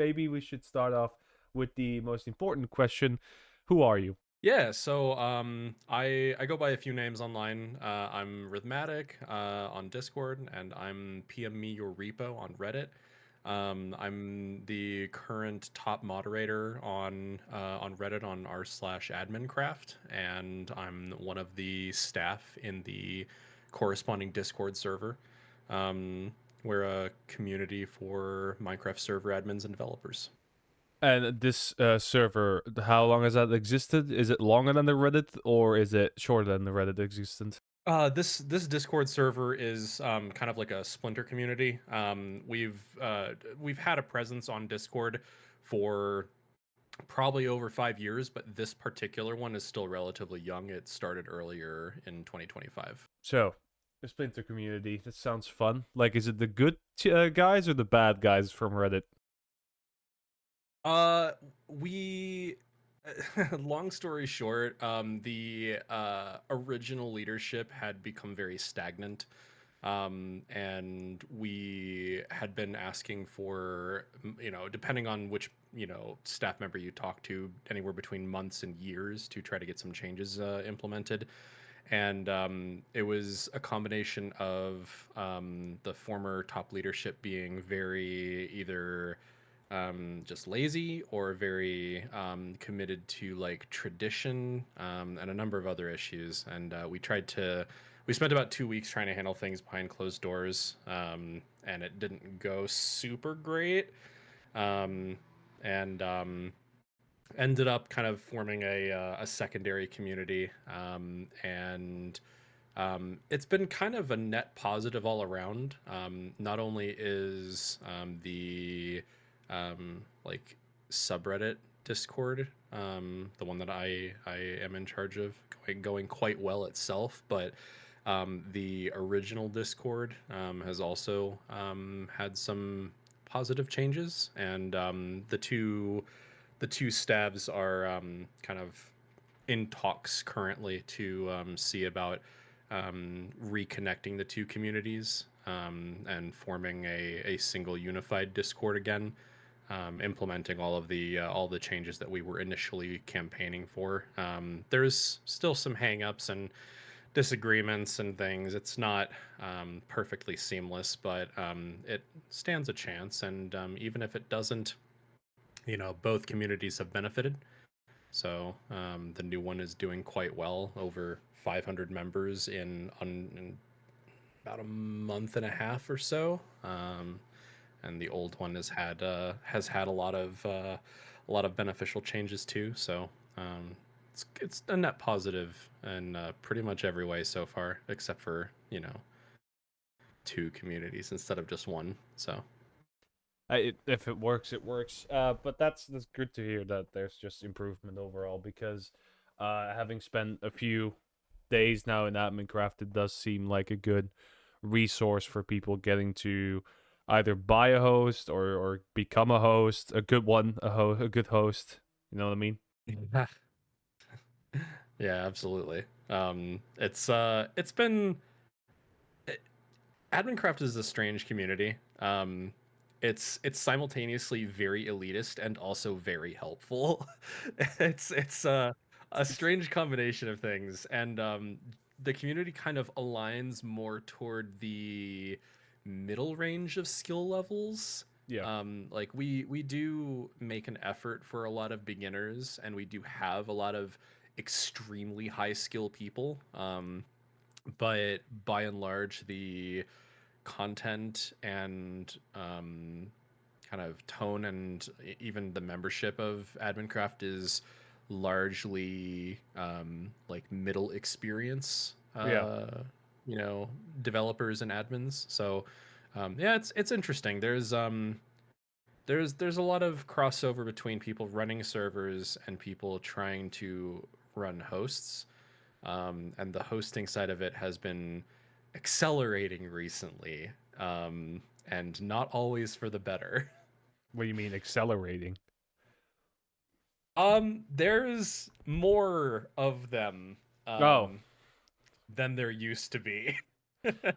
maybe we should start off with the most important question. Who are you? Yeah, so I go by a few names online. I'm Rhythmatic on Discord, and I'm PM me your repo on Reddit. I'm the current top moderator on Reddit on r/admincraft, and I'm one of the staff in the corresponding Discord server. Um, we're a community for Minecraft server admins and developers. And this server, how long has that existed? Is it longer than the Reddit, or is it shorter than the Reddit existence? This Discord server is kind of like a splinter community. We've had a presence on Discord for probably over 5 years, but this particular one is still relatively young. It started earlier in 2025. So, the Splinter community. That sounds fun. Like, is it the good guys or the bad guys from Reddit? We long story short, the original leadership had become very stagnant. And we had been asking for, depending on which, staff member you talk to, anywhere between months and years to try to get some changes implemented. And it was a combination of the former top leadership being very either just lazy or very committed to like tradition and a number of other issues. And we spent about 2 weeks trying to handle things behind closed doors, and it didn't go super great. And ended up kind of forming a secondary community, and it's been kind of a net positive all around. Not only is the like subreddit Discord, the one that I am in charge of, going quite well itself, but the original Discord has also had some positive changes, and the two stabs are kind of in talks currently to see about reconnecting the two communities, and forming a single unified Discord again, implementing all the changes that we were initially campaigning for. There's still some hangups and disagreements and things. It's not perfectly seamless, but it stands a chance. And even if it doesn't, both communities have benefited. So the new one is doing quite well, over 500 members in about a month and a half or so. And the old one has had a lot of beneficial changes too. So it's a net positive in pretty much every way so far, except for two communities instead of just one. So If it works, it works. But that's good to hear that there's just improvement overall, because having spent a few days now in Admincraft, it does seem like a good resource for people getting to either buy a host or become a host, a good one, a good host. You know what I mean? yeah, absolutely. It's been Admincraft is a strange community. It's simultaneously very elitist and also very helpful. It's a strange combination of things, and the community kind of aligns more toward the middle range of skill levels. Yeah. Like we do make an effort for a lot of beginners, and we do have a lot of extremely high skill people. But by and large, the content and kind of tone and even the membership of Admincraft is largely like middle experience, Yeah. developers and admins. So yeah, it's interesting. There's a lot of crossover between people running servers and people trying to run hosts. And the hosting side of it has been accelerating recently, and not always for the better. What do you mean accelerating? There's more of them Oh, than there used to be.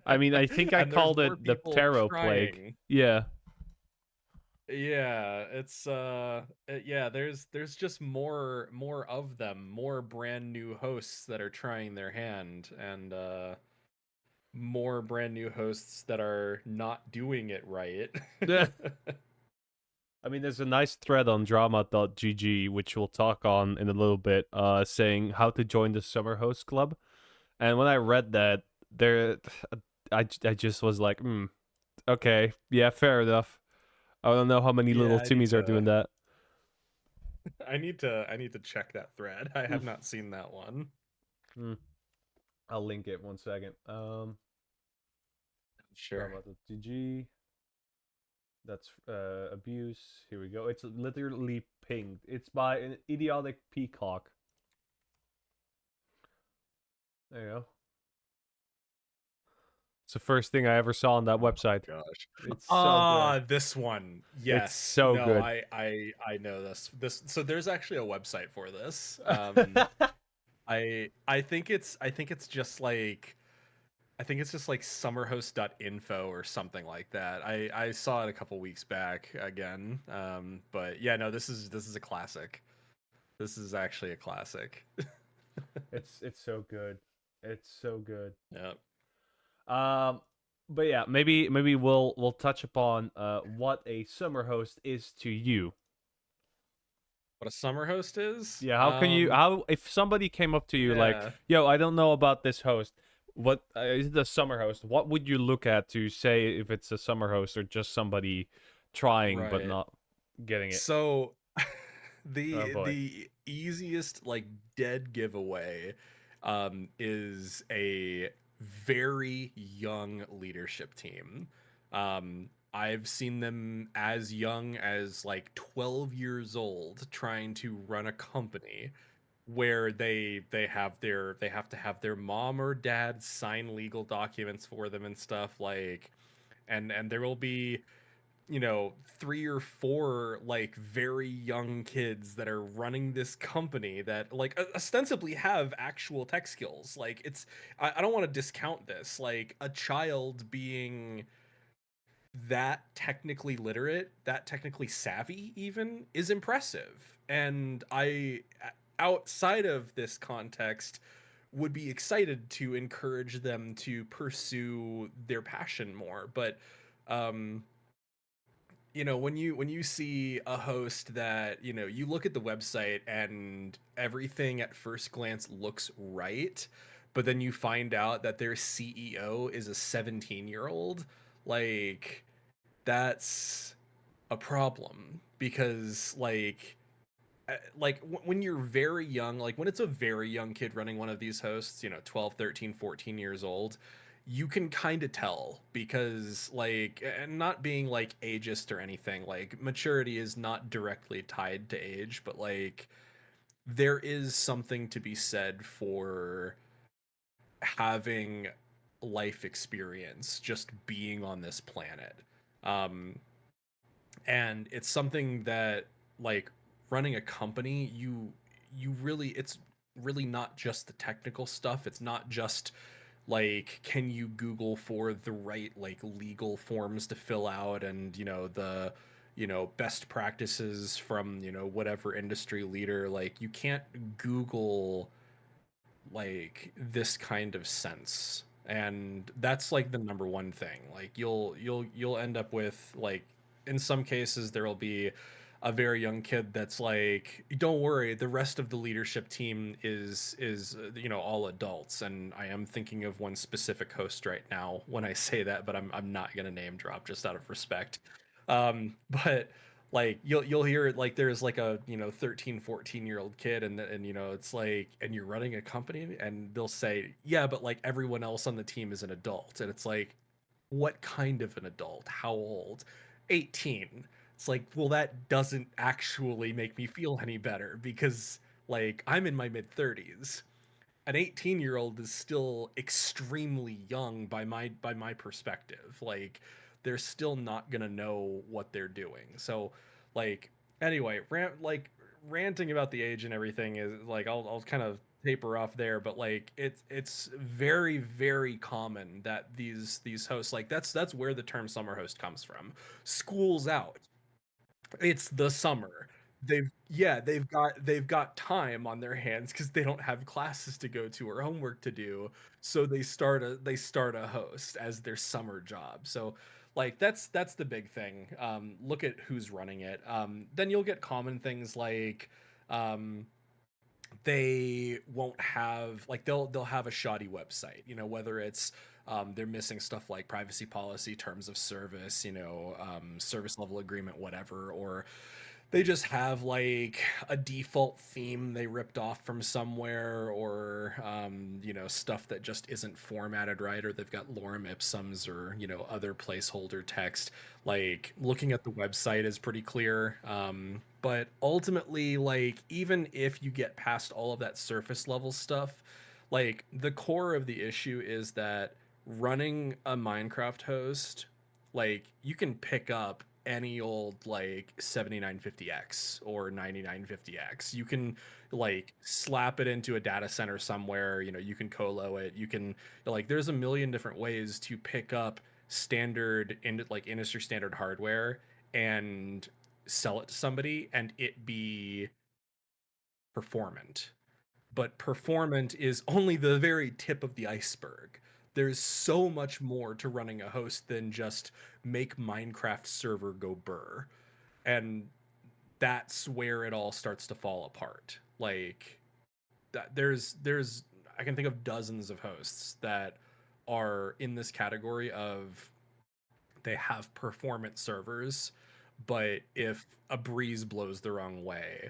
I mean, I think I And there's called more it the people Tarot Plague. trying. Yeah. Yeah, it's yeah, there's just more of them, more brand new hosts that are trying their hand, and more brand new hosts that are not doing it right. Yeah. I mean, there's a nice thread on drama.gg, which we'll talk on in a little bit, saying how to join the Summer Host Club. And when I read that, there, I just was like, okay, yeah, fair enough. I don't know how many little Yeah, Timmies are doing that. I need to check that thread. I have not seen that one. Hmm. I'll link it 1 second. Sure. Drama.gg. That's abuse. Here we go. It's literally pinged. It's by an idiotic peacock. There you go. It's the first thing I ever saw on that Oh my website. gosh. It's so good. Ah, this one. It's Yes. so No, good. I know this. So there's actually a website for this. I think it's just like summerhost.info or something like that. I saw it a couple weeks back again. But yeah, no, this is a classic. This is actually a classic. it's so good. It's so good. Yep. Um, but yeah, maybe we'll touch upon what a summer host is to you. What a summer host is? Yeah, how if somebody came up to you like, Yeah, "Yo, I don't know about this host. What is it a summer host? What would you look at to say if it's a summer host or just somebody trying but right. not getting it?" So Oh boy. the easiest like dead giveaway is a very young leadership team. I've seen them as young as like 12 years old trying to run a company where they have to have their mom or dad sign legal documents for them and stuff like, and there will be, you know, three or four like very young kids that are running this company that like ostensibly have actual tech skills. Like it's, I don't want to discount this. Like a child being that technically literate, that technically savvy even is impressive. And I, outside of this context, would be excited to encourage them to pursue their passion more. But um you know, when you see a host that, you know, you look at the website and everything at first glance looks right, but then you find out that their CEO is a 17-year-old, like that's a problem because when you're very young, like when it's a very young kid running one of these hosts, you know, 12, 13, 14 years old, you can kind of tell because like, and not being like ageist or anything, like maturity is not directly tied to age, but like there is something to be said for having life experience just being on this planet. Um, and it's something that like running a company, you really, it's really not just the technical stuff. It's not just like can you Google for the right like legal forms to fill out, and you know the, you know, best practices from, you know, whatever industry leader. Like you can't Google like this kind of sense, and that's like the number one thing. Like you'll end up with like, in some cases there will be a very young kid that's like, don't worry, the rest of the leadership team is you know, all adults. And I am thinking of one specific host right now when I say that, but I'm not going to name drop just out of respect. But like you'll hear it, like there's like a, you know, 13, 14 year old kid, and you know, it's like, and you're running a company, and they'll say, yeah, but like everyone else on the team is an adult. And it's like, what kind of an adult? How old? 18. It's like, well, that doesn't actually make me feel any better because like I'm in my mid 30s. An 18-year-old is still extremely young by my perspective. Like they're still not going to know what they're doing. So like anyway, ranting about the age and everything is like, I'll kind of taper off there, but like it's very very common that these hosts, like that's where the term summer host comes from. School's out. It's the summer. They've got time on their hands because they don't have classes to go to or homework to do. So they start a host as their summer job. So like that's the big thing. Look at who's running it. Then you'll get common things like um, they won't have like they'll have a shoddy website, whether it's they're missing stuff like privacy policy, terms of service, service level agreement, whatever, or they just have like a default theme they ripped off from somewhere, or stuff that just isn't formatted right, or they've got lorem ipsums, or other placeholder text. Like looking at the website is pretty clear, but ultimately, like, even if you get past all of that surface level stuff, like the core of the issue is that running a Minecraft host, like, you can pick up any old like 7950X or 9950X. You can like slap it into a data center somewhere, you can colo it. You can, like, there's a million different ways to pick up standard in like industry standard hardware and sell it to somebody and it be performant. But performant is only the very tip of the iceberg. There's so much more to running a host than just make Minecraft server go burr. And that's where it all starts to fall apart. Like that there's I can think of dozens of hosts that are in this category of they have performant servers, but if a breeze blows the wrong way,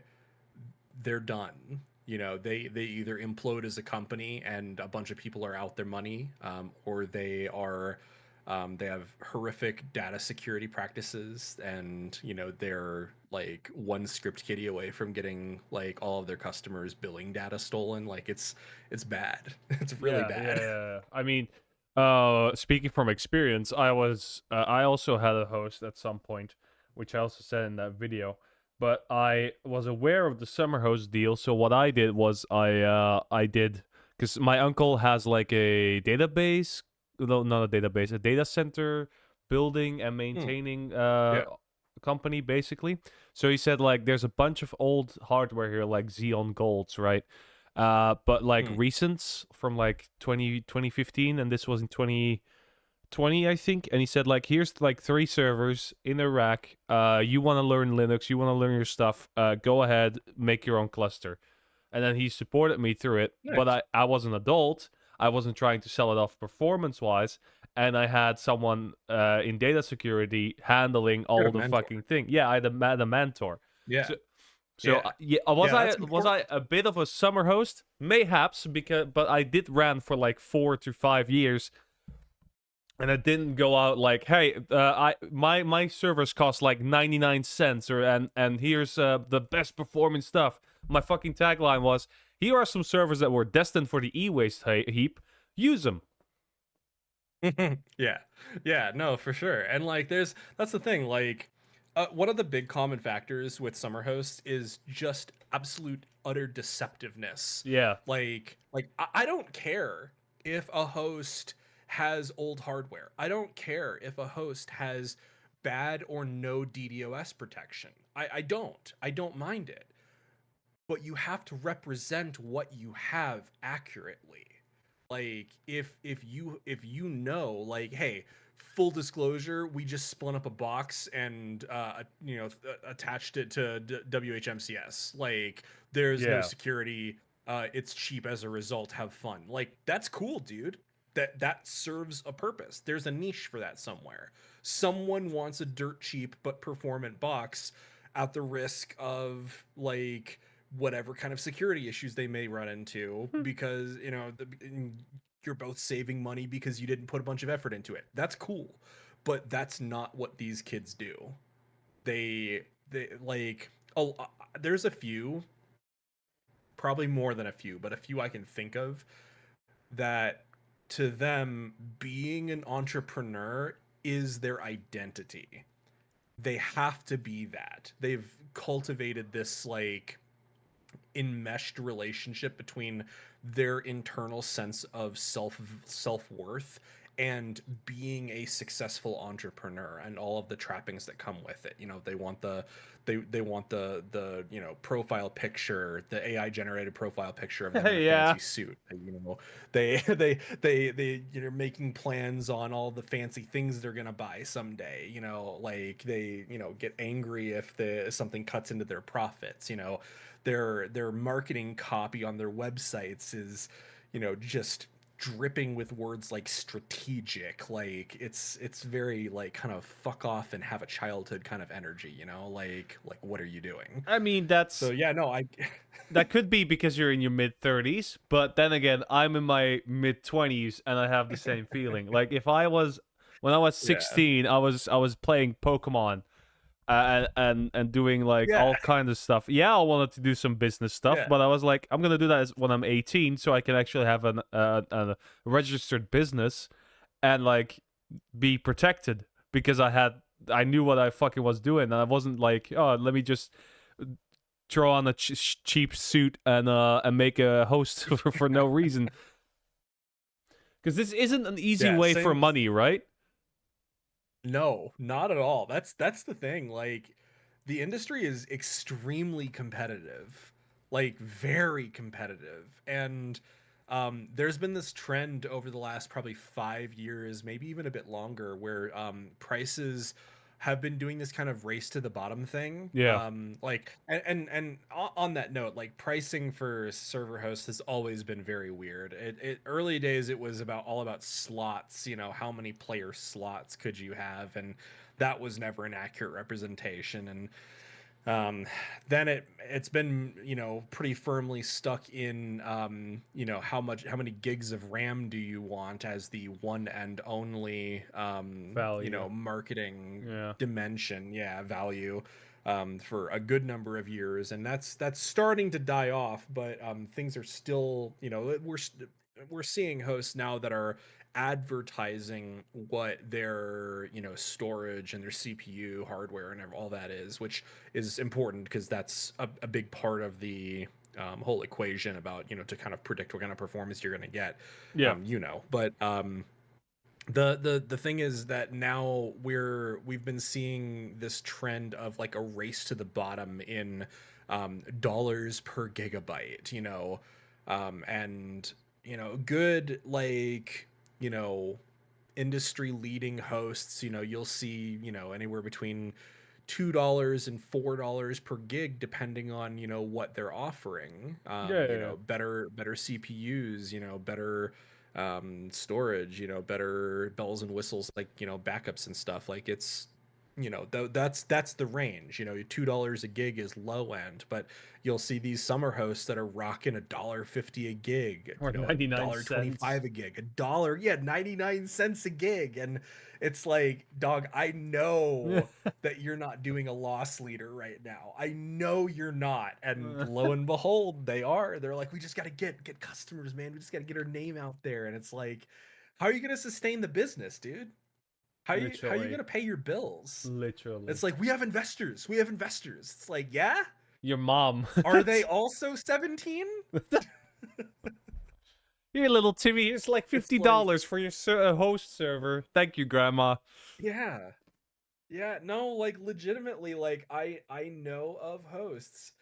they're done. They either implode as a company and a bunch of people are out their money, or they have horrific data security practices, and they're like one script kiddie away from getting like all of their customers' billing data stolen. Like it's bad. It's really Yeah, yeah, bad. yeah. I mean, speaking from experience, I also had a host at some point, which I also said in that video. But I was aware of the summer host deal, so what I did was I did, because my uncle has like a database, no, not a database, a data center building and Hmm. maintaining Yeah. company basically. So he said like there's a bunch of old hardware here like Xeon Golds, right? But like Hmm. recents from like 2015, and this was in 2020, I think. And he said like, here's like 3 servers in a rack. You want to learn Linux, you want to learn your stuff. Go ahead, make your own cluster. And then he supported me through it. But Nice. I was an adult. I wasn't trying to sell it off performance wise. And I had someone in data security handling Get a all the mentor. fucking thing. Yeah, had a mentor. Yeah. So so Yeah. yeah, Yeah, that's was I important. a bit of a summer host? Mayhaps, because but I did ran for like 4 to 5 years, and I didn't go out like, hey, I my servers cost like 99 cents, or and here's the best performing stuff. My fucking tagline was, here are some servers that were destined for the e-waste heap. Use them. Yeah. Yeah, no, for sure. And like that's the thing, like one of the big common factors with Summerhost is just absolute utter deceptiveness. Yeah, I don't care if a host has old hardware. I don't care if a host has bad or no DDoS protection. I don't. I don't mind it. But you have to represent what you have accurately. Like if you know, like, hey, full disclosure, we just spun up a box and attached it to WHMCS. Like, there's no yeah. security, it's cheap as a result, have fun. Like, that's cool, dude. That serves a purpose. There's a niche for that somewhere. Someone wants a dirt cheap but performant box at the risk of like whatever kind of security issues they may run into, because you're both saving money because you didn't put a bunch of effort into it. That's cool, but that's not what these kids do. They like, oh, there's a few, probably more than a few, but a few I can think of, that to them being an entrepreneur is their identity. They have to be that. They've cultivated this like enmeshed relationship between their internal sense of self-worth and being a successful entrepreneur and all of the trappings that come with it. You know, they want they want the profile picture, the AI generated profile picture of them in a Yeah. fancy suit. You know, they making plans on all the fancy things they're gonna buy someday. You know, like they get angry if something cuts into their profits. You know, their marketing copy on their websites is just dripping with words like strategic. Like it's very like kind of fuck off and have a childhood kind of energy, like what are you doing? I mean, So that's yeah, no, I that could be because you're in your mid 30s, but then again, I'm in my mid 20s and I have the same feeling. Like if I was when I was yeah, 16, I was playing Pokemon and doing like yeah, all kinds of stuff. Yeah, I wanted to do some business stuff, yeah, but I was like, I'm gonna do that when I'm 18, so I can actually have a registered business and like be protected because I knew what I fucking was doing, and I wasn't like, oh, let me just throw on a cheap suit and make a host for no reason. Because this isn't an easy yeah. way for Same. money, right? No, not at all. That's the thing. Like the industry is extremely competitive. Like very competitive. And there's been this trend over the last probably 5 years, maybe even a bit longer, where prices have been doing this kind of race to the bottom thing. Yeah. Like and on that note, like pricing for server hosts has always been very weird. It early days it was all about slots, how many player slots could you have, and that was never an accurate representation. And um, then it's been pretty firmly stuck in how many gigs of RAM do you want as the one and only Value. marketing Yeah. dimension, yeah, value, for a good number of years. And that's starting to die off, but things are still, we're seeing hosts now that are advertising what their storage and their CPU hardware and all that is, which is important because that's a big part of the whole equation about to kind of predict what kind of performance you're going to get. Yeah. But the thing is that now we've been seeing this trend of like a race to the bottom in dollars per gigabyte, and good, like, you know industry leading hosts, you'll see anywhere between $2 and $4 per gig depending on what they're offering. Yeah. Yeah. Better CPUs, better storage, better bells and whistles, like backups and stuff. Like it's that's the range. $2 a gig is low end, but you'll see these summer hosts that are rocking $1.50 a gig, Or a 99 dollar cents. 25 a gig, a dollar, yeah, 99 cents a gig. And it's like, dog, I know that you're not doing a loss leader right now. I know you're not. And lo and behold, they are. They're like, we just got to get customers, man. We just got to get our name out there. And it's like, how are you going to sustain the business, dude? How you Literally. going to pay your bills? Literally. It's like, we have investors. We have investors. It's like, yeah? Your mom. Are they also 17? Here, little Timmy, it's like It's like, $50 for your host server. Thank you, Grandma. yeah. Yeah, no, like legitimately, like I know of hosts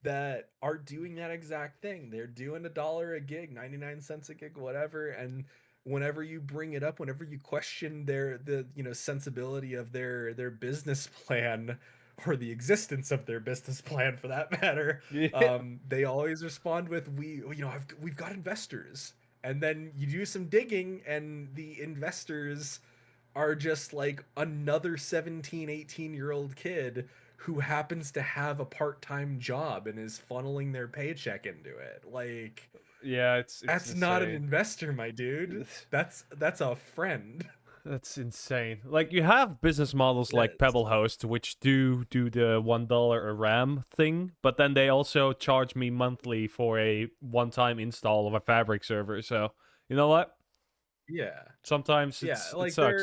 that are doing that exact thing. They're doing $1 a gig, 99 cents a gig, whatever. And whenever you bring it up, whenever you question the sensibility of their business plan, or the existence of their business plan for that matter, Yeah. they always respond with, we've got investors. And then you do some digging and the investors are just like another 17, 18-year-old kid who happens to have a part-time job and is funneling their paycheck into it. Like, Yeah, it's that's not an insane. investor, my dude. That's a friend. That's insane. Like you have business models like Yes. PebbleHost, which do the $1 a RAM thing, but then they also charge me monthly for a one-time install of a Fabric server. So you know what? Yeah. Sometimes Yeah, it like sucks.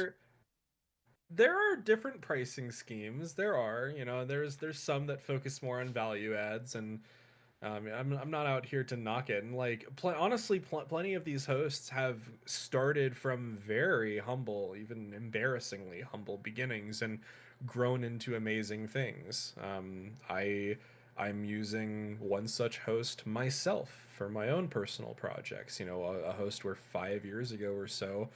there are different pricing schemes. There's some that focus more on value adds, and I'm not out here to knock it, and like honestly, plenty of these hosts have started from very humble, even embarrassingly humble beginnings, and grown into amazing things. I'm using one such host myself for my own personal projects. You know, a host where 5 years ago or so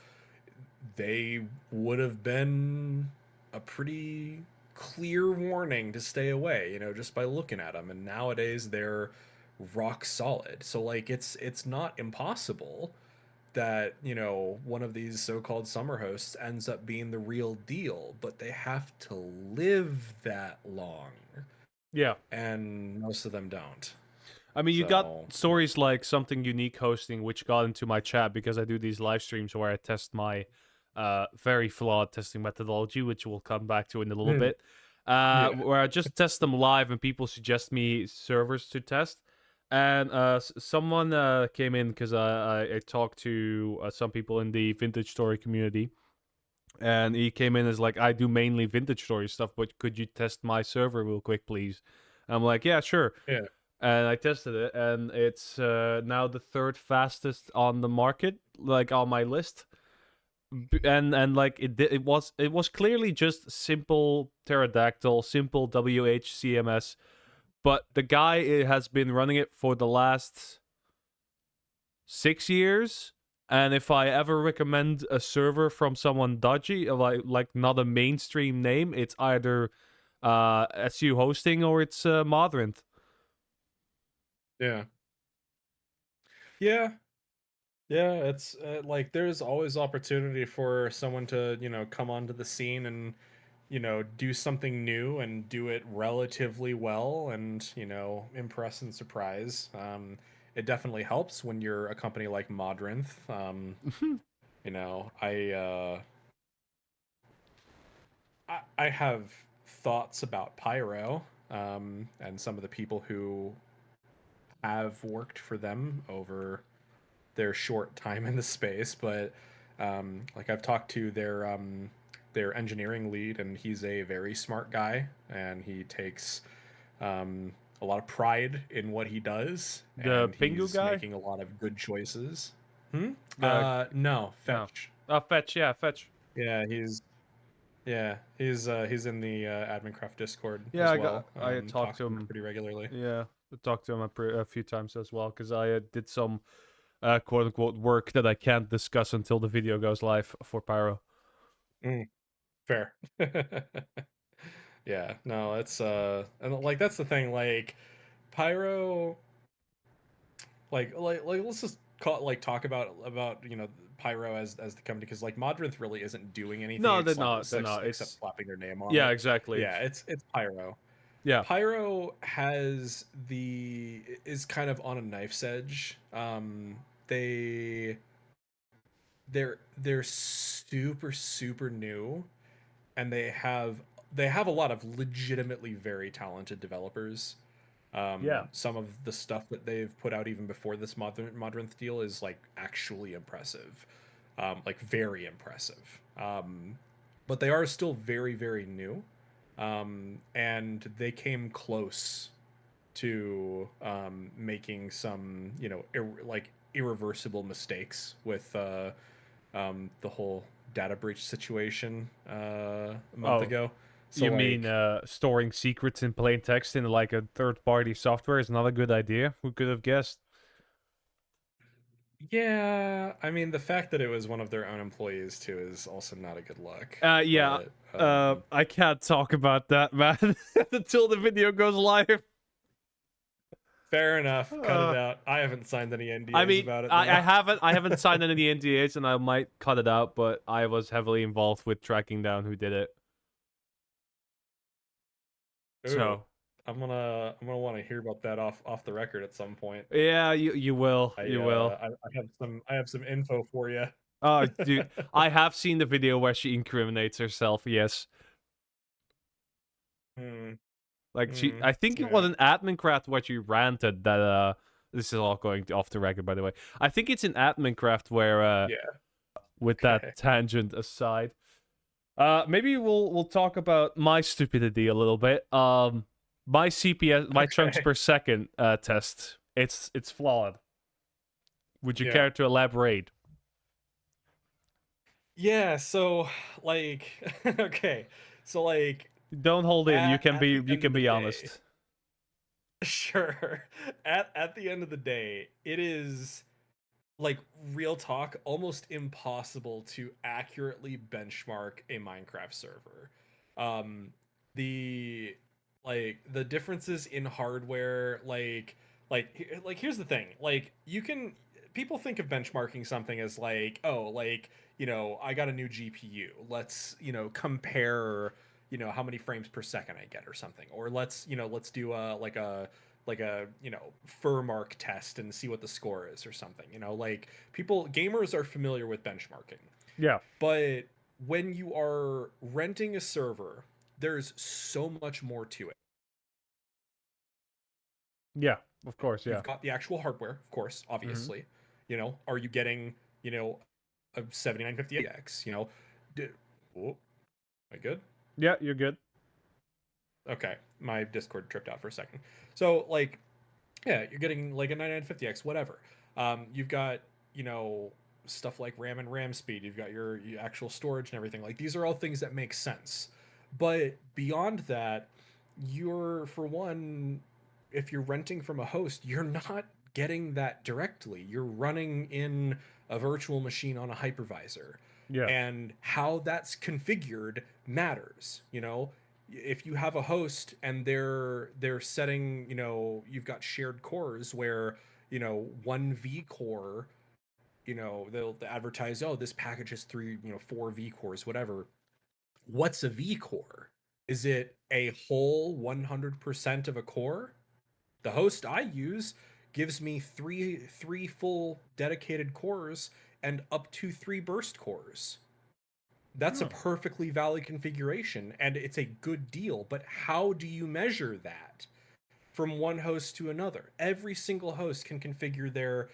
they would have been a pretty clear warning to stay away, you know, just by looking at them. And nowadays they're rock solid. So like it's not impossible that, you know, one of these so-called summer hosts ends up being the real deal, but they have to live that long. Yeah. And most of them don't. I mean, you got So, stories like Something Unique hosting, which got into my chat because I do these live streams where I test my very flawed testing methodology, which we'll come back to in a little yeah. bit. Where I just test them live and people suggest me servers to test. And someone came in because I talked to some people in the vintage story community. And he came in as like, I do mainly vintage story stuff, but could you test my server real quick, please? I'm like, yeah, sure. Yeah. And I tested it, and it's now the third fastest on the market, like on my list. And like it was clearly just simple pterodactyl, simple WHCMS, but the guy has been running it for the last 6 years. And if I ever recommend a server from someone dodgy, like not a mainstream name, it's either SU hosting or it's Modrinth. Yeah. Yeah. Yeah, it's like there's always opportunity for someone to, you know, come onto the scene and, you know, do something new and do it relatively well and, you know, impress and surprise. It definitely helps when you're a company like Modrinth. You know, I have thoughts about Pyro, and some of the people who have worked for them over their short time in the space, but like I've talked to their engineering lead, and he's a very smart guy, and he takes a lot of pride in what he does, The and Pingu he's guy? making a lot of good choices. Hmm? The No, no. Fetch. Fetch, yeah, Fetch. Yeah, he's in the Admincraft Discord Yeah, as well. I talked Talks to to him him. pretty regularly. Yeah, I talked to him a few times as well because I did some quote unquote work that I can't discuss until the video goes live for Pyro. Mm, fair. Yeah, no, it's and like that's the thing, like Pyro, like let's just talk about you know Pyro as the company, because like Modrinth really isn't doing anything No, they're not. They're not. except It's slapping their name on yeah, it. exactly. Yeah, it's Pyro. Yeah, Pyro is kind of on a knife's edge. They they're super new, and they have a lot of legitimately very talented developers. yeah, Some of the stuff that they've put out even before this Modrinth deal is like actually impressive, like very impressive. But they are still very new, and they came close to making some, you know, like irreversible mistakes with the whole data breach situation a month Oh, ago. So you mean like, storing secrets in plain text in like a third-party software is not a good idea? Who could have guessed? yeah, I mean the fact that it was one of their own employees too is also not a good look. Yeah. But I can't talk about that, man, until the video goes live. fair enough. Cut it Uh, out. I haven't signed any I NDAs mean, about it I though. haven't signed any NDAs, and I might cut it out, but I was heavily involved with tracking down who did it. Ooh, So I'm gonna want to hear about that off the record at some point. yeah, you will, you will. I have some info for you. Oh, dude, I have seen the video where she incriminates herself. Yes, Hmm. like I think it was Yeah. an admin craft where she ranted that. This is all going off the record, by the way. I think it's an admin craft where, Yeah. with that Okay. tangent aside, maybe we'll talk about my stupidity a little bit. My CPS, my chunks Okay. per second test, it's flawed. Would you Yeah. care to elaborate? Yeah, so like okay. So like Don't hold in. at the You end can of the be day, honest. sure. At the end of the day, it is like real talk, almost impossible to accurately benchmark a Minecraft server. Um, the the differences in hardware, like here's the thing, like you can people think of benchmarking something as like, oh, like, I got a new GPU. Let's, compare, how many frames per second I get or something. Or let's do a Furmark test and see what the score is or something. Like people gamers are familiar with benchmarking. Yeah. But when you are renting a server, there's so much more to it. Yeah. Of course. You've Yeah. got the actual hardware, of course, Hmm. obviously. Are you getting, a 7950X, oh, am I good? Yeah. You're good. Okay, my Discord tripped out for a second. So like, yeah, you're getting like a 9950X, whatever. You've got, you know, stuff like RAM and RAM speed. You've got your actual storage and everything. Like these are all things that make sense. But beyond that, for one, if you're renting from a host, you're not getting that directly. You're running in a virtual machine on a hypervisor. Yeah. And how that's configured matters, if you have a host and they're setting, you've got shared cores where, one V core, they'll advertise, oh, this package has three, four V cores, whatever. What's a V core? Is it a whole 100% of a core? The host I use gives me three full dedicated cores and up to three burst cores. That's a Oh. perfectly valid configuration and it's a good deal, but how do you measure that from one host to another? Every single host can configure their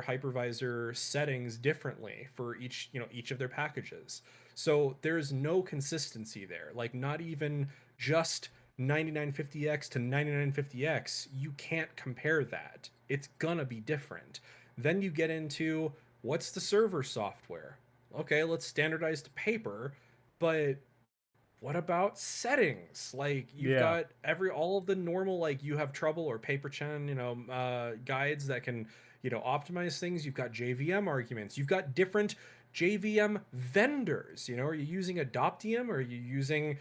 hypervisor settings differently for each of their packages. So there's no consistency there. Like not even just 9950X to 9950X, you can't compare that. It's gonna be different. Then you get into what's the server software? Okay, let's standardize to paper, but what about settings? Like you've Yeah. got all of the normal, like you have trouble or paper chen, guides that can, optimize things. You've got JVM arguments. You've got different JVM vendors. Are you using Adoptium or are you using,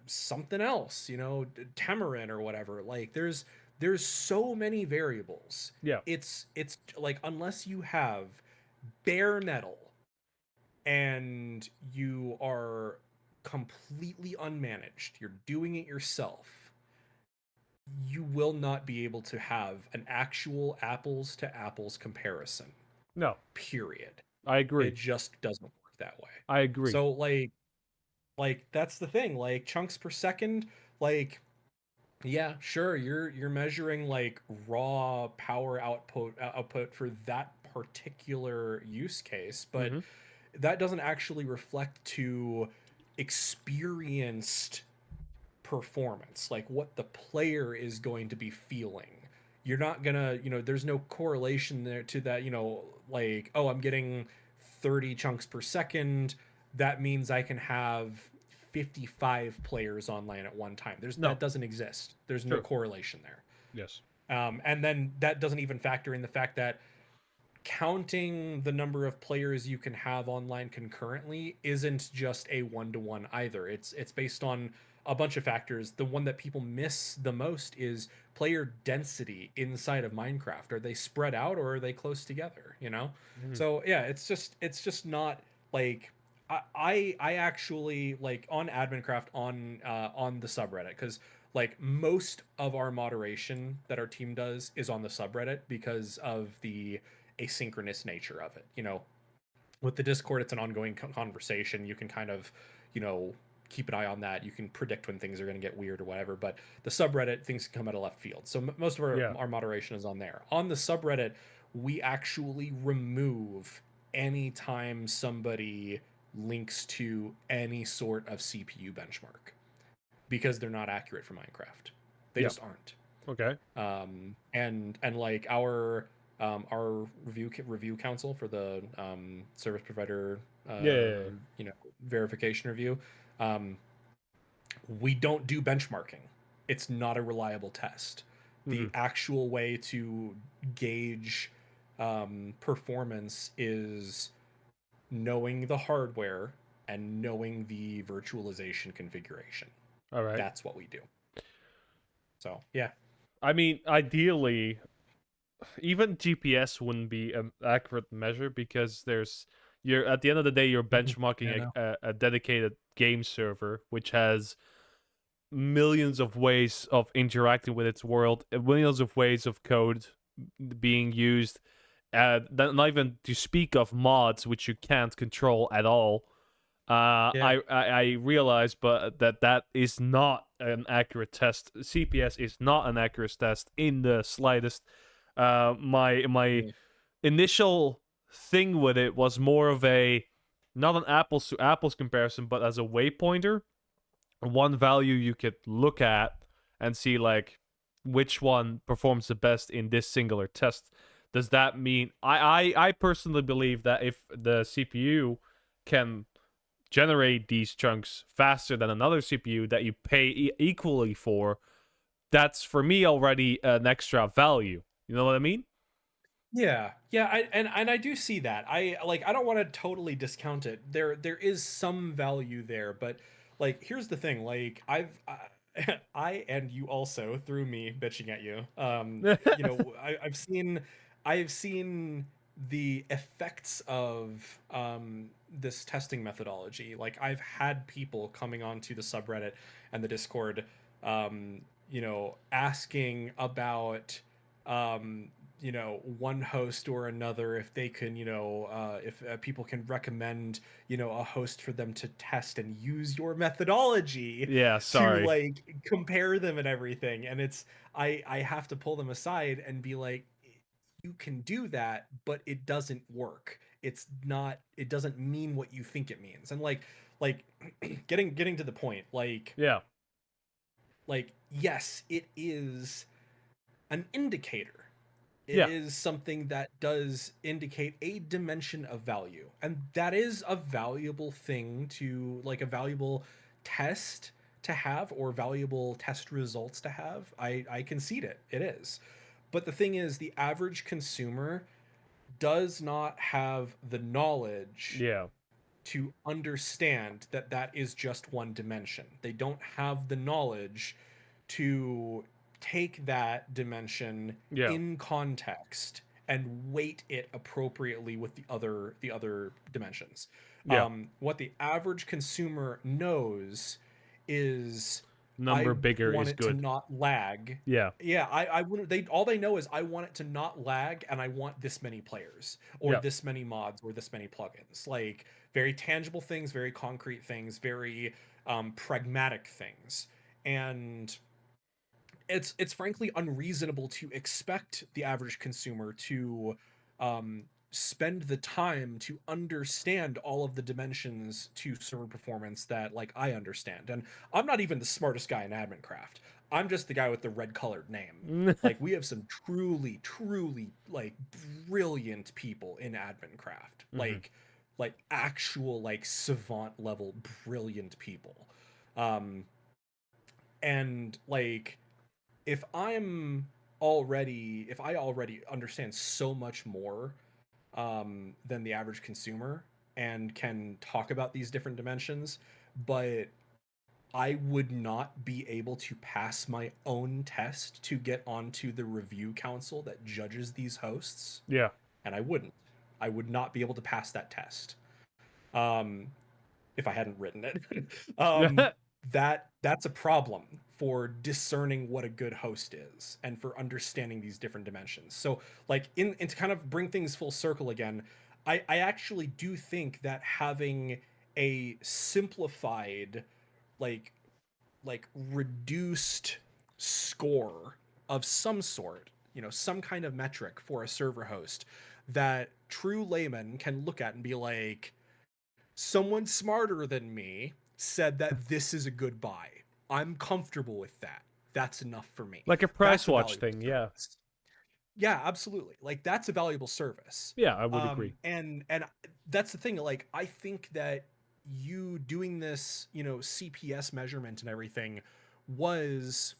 something else, Tamarin or whatever? Like there's so many variables. Yeah. It's like unless you have bare metal and you are completely unmanaged, you're doing it yourself, you will not be able to have an actual apples to apples comparison. No. Period. I It agree. just doesn't work that way. I agree. So like that's the thing. Like chunks per second, like yeah, sure, you're measuring like raw power output for that particular use case, but Hmm. that doesn't actually reflect to experienced performance, like what the player is going to be feeling. You're not gonna, there's no correlation there to that, like, oh, I'm getting 30 chunks per second. That means I can have 55 players online at one time. That No. doesn't exist. There's no True. correlation there. Yes. And then that doesn't even factor in the fact that counting the number of players you can have online concurrently isn't just a one-to-one either. It's based on a bunch of factors. The one that people miss the most is player density inside of Minecraft. Are they spread out or are they close together, Hmm. So yeah, it's just not like I actually like on admincraft on the subreddit, because like most of our moderation that our team does is on the subreddit because of the asynchronous nature of it. With the Discord, it's an ongoing conversation. You can kind of, you know, keep an eye on that. You can predict when things are going to get weird or whatever. But the subreddit, things can come out of left field. So most of Yeah. our moderation is on there. On the subreddit, we actually remove anytime somebody links to any sort of CPU benchmark. because they're not accurate for Minecraft. They Yeah. just aren't. Okay. And like our review council for the service provider Yeah. Yeah, yeah. you know verification review, um, we don't do benchmarking. It's not a reliable test. The Mhm. actual way to gauge performance is knowing the hardware and knowing the virtualization configuration. All right. That's what we do. So yeah, I mean, ideally, even GPS wouldn't be an accurate measure because you're at the end of the day you're yeah, benchmarking no, a dedicated game server which has millions of ways of interacting with its world, millions of ways of code being used, not even to speak of mods which you can't control at all. yeah, I realize, but that is not an accurate test. CPS is not an accurate test in the slightest. My mm, initial thing with it was more of a not an apples to apples comparison, but as a waypointer, one value you could look at and see like which one performs the best in this singular test. Does that mean I personally believe that if the CPU can generate these chunks faster than another CPU that you pay equally for, that's for me already an extra value. You know what I mean? yeah, yeah. And I do see that. I don't want to totally discount it. There is some value there, but like here's the thing. Like I and you also through me bitching at you. I've seen the effects of this testing methodology. Like I've had people coming onto the subreddit and the Discord, asking about one host or another, if they can, if people can recommend, a host for them to test and use your methodology Yeah, to sorry. like compare them and everything. And I have to pull them aside and be like, you can do that, but it doesn't work. It doesn't mean what you think it means. And like getting to the point, Yeah. yes, it is an indicator. It Yeah. is something that does indicate a dimension of value. And that is a valuable thing to, like, a valuable test to have, or valuable test results to have. I concede it. It is. But the thing is, the average consumer does not have the knowledge Yeah. to understand that that is just one dimension. They don't have the knowledge to take that dimension Yeah. in context and weight it appropriately with the other dimensions. Yeah. What the average consumer knows is, I Number bigger want is it to good. not lag. Yeah. Yeah, I wouldn't. They all they know is, I want it to not lag, and I want this many players, or Yeah. this many mods, or this many plugins. Like very tangible things, very concrete things, very pragmatic things, and it's frankly unreasonable to expect the average consumer to um, spend the time to understand all of the dimensions to server performance that, like, I understand. And I'm not even the smartest guy in admin craft. I'm just the guy with the red colored name. Like, we have some truly, truly, like, brilliant people in admin craft. Hmm. Like actual, like, savant level brilliant people. Um and like, if I already understand so much more than the average consumer, and can talk about these different dimensions, but I would not be able to pass my own test to get onto the review council that judges these hosts, Yeah. and I would not be able to pass that test. Um, if I hadn't written it. um, that's a problem for discerning what a good host is, and for understanding these different dimensions. So, like, and to kind of bring things full circle again, I actually do think that having a simplified, like reduced score of some sort, some kind of metric for a server host, that true laymen can look at and be like, someone smarter than me said that this is a good buy. I'm comfortable with that. That's enough for me. Like a price That's a watch valuable thing, yeah. service. Yeah, absolutely. Like that's a valuable service. Yeah, I would agree. And that's the thing. Like I think that you doing this, CPS measurement and everything was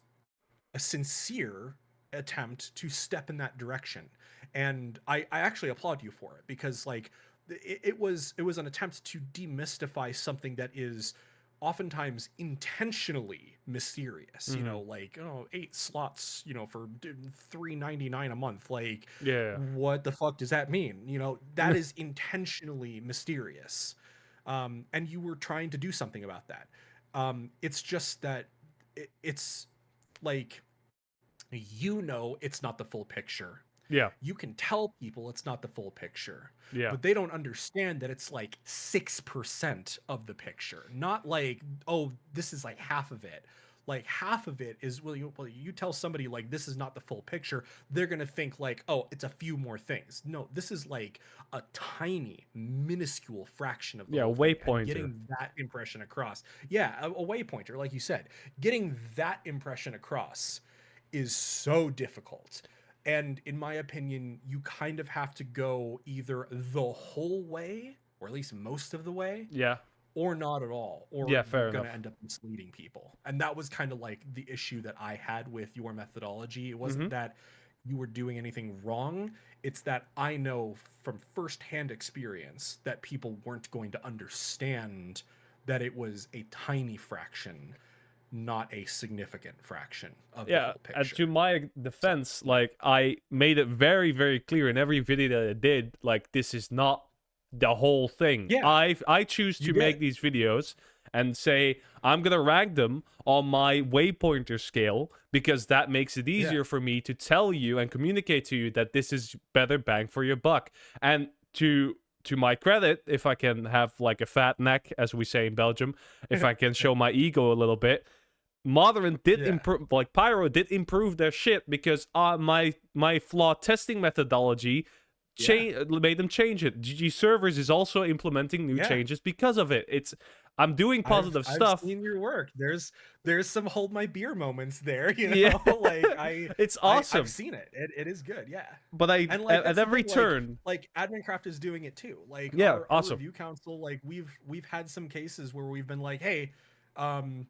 a sincere attempt to step in that direction. And I actually applaud you for it because like it was an attempt to demystify something that is oftentimes intentionally mysterious, Hmm. like, oh, 8 slots, for $3.99 a month. Like, Yeah. what the fuck does that mean? That is intentionally mysterious. And you were trying to do something about that. It's just that it's like, it's not the full picture. Yeah. You can tell people it's not the full picture, Yeah. but they don't understand that it's like 6% of the picture. Not like, oh, this is like half of it. Like half of it is, you tell somebody like this is not the full picture, they're going to think like, oh, it's a few more things. No, this is like a tiny, minuscule fraction of the Yeah, whole thing. And waypointer. getting that impression across. Yeah, a waypointer, like you said. Getting that impression across is so difficult. And in my opinion, you kind of have to go either the whole way, or at least most of the way, Yeah. or not at all, or Yeah, you're fair going to enough. end up misleading people. And that was kind of like the issue that I had with your methodology. It Hmm. wasn't that you were doing anything wrong, it's that I know from firsthand experience that people weren't going to understand that it was a tiny fraction, not a significant fraction of the Yeah, whole and picture. to my So, defense, like I made it very, very clear in every video that I did, like this is not the whole thing. yeah, I choose you to make did. these videos and say I'm gonna rank them on my waypointer scale because that makes it Yeah. easier for me to tell you and communicate to you that this is better bang for your buck. And to my credit, if I can have like a fat neck, as we say in Belgium, if I can show my ego a little bit, Modern did Yeah. improve, like Pyro did improve their shit because my flawed testing methodology Yeah. made them change it. GG Servers is also implementing new Yeah. changes because of it. I'm doing I've positive I've stuff. seen your work. There's some hold my beer moments there, Yeah, like it's I've awesome. seen it. It is good, yeah. But I And like at that's the every thing, like turn, AdminCraft is doing it too. Like yeah, our awesome. review council, like we've had some cases where we've been like, hey, um,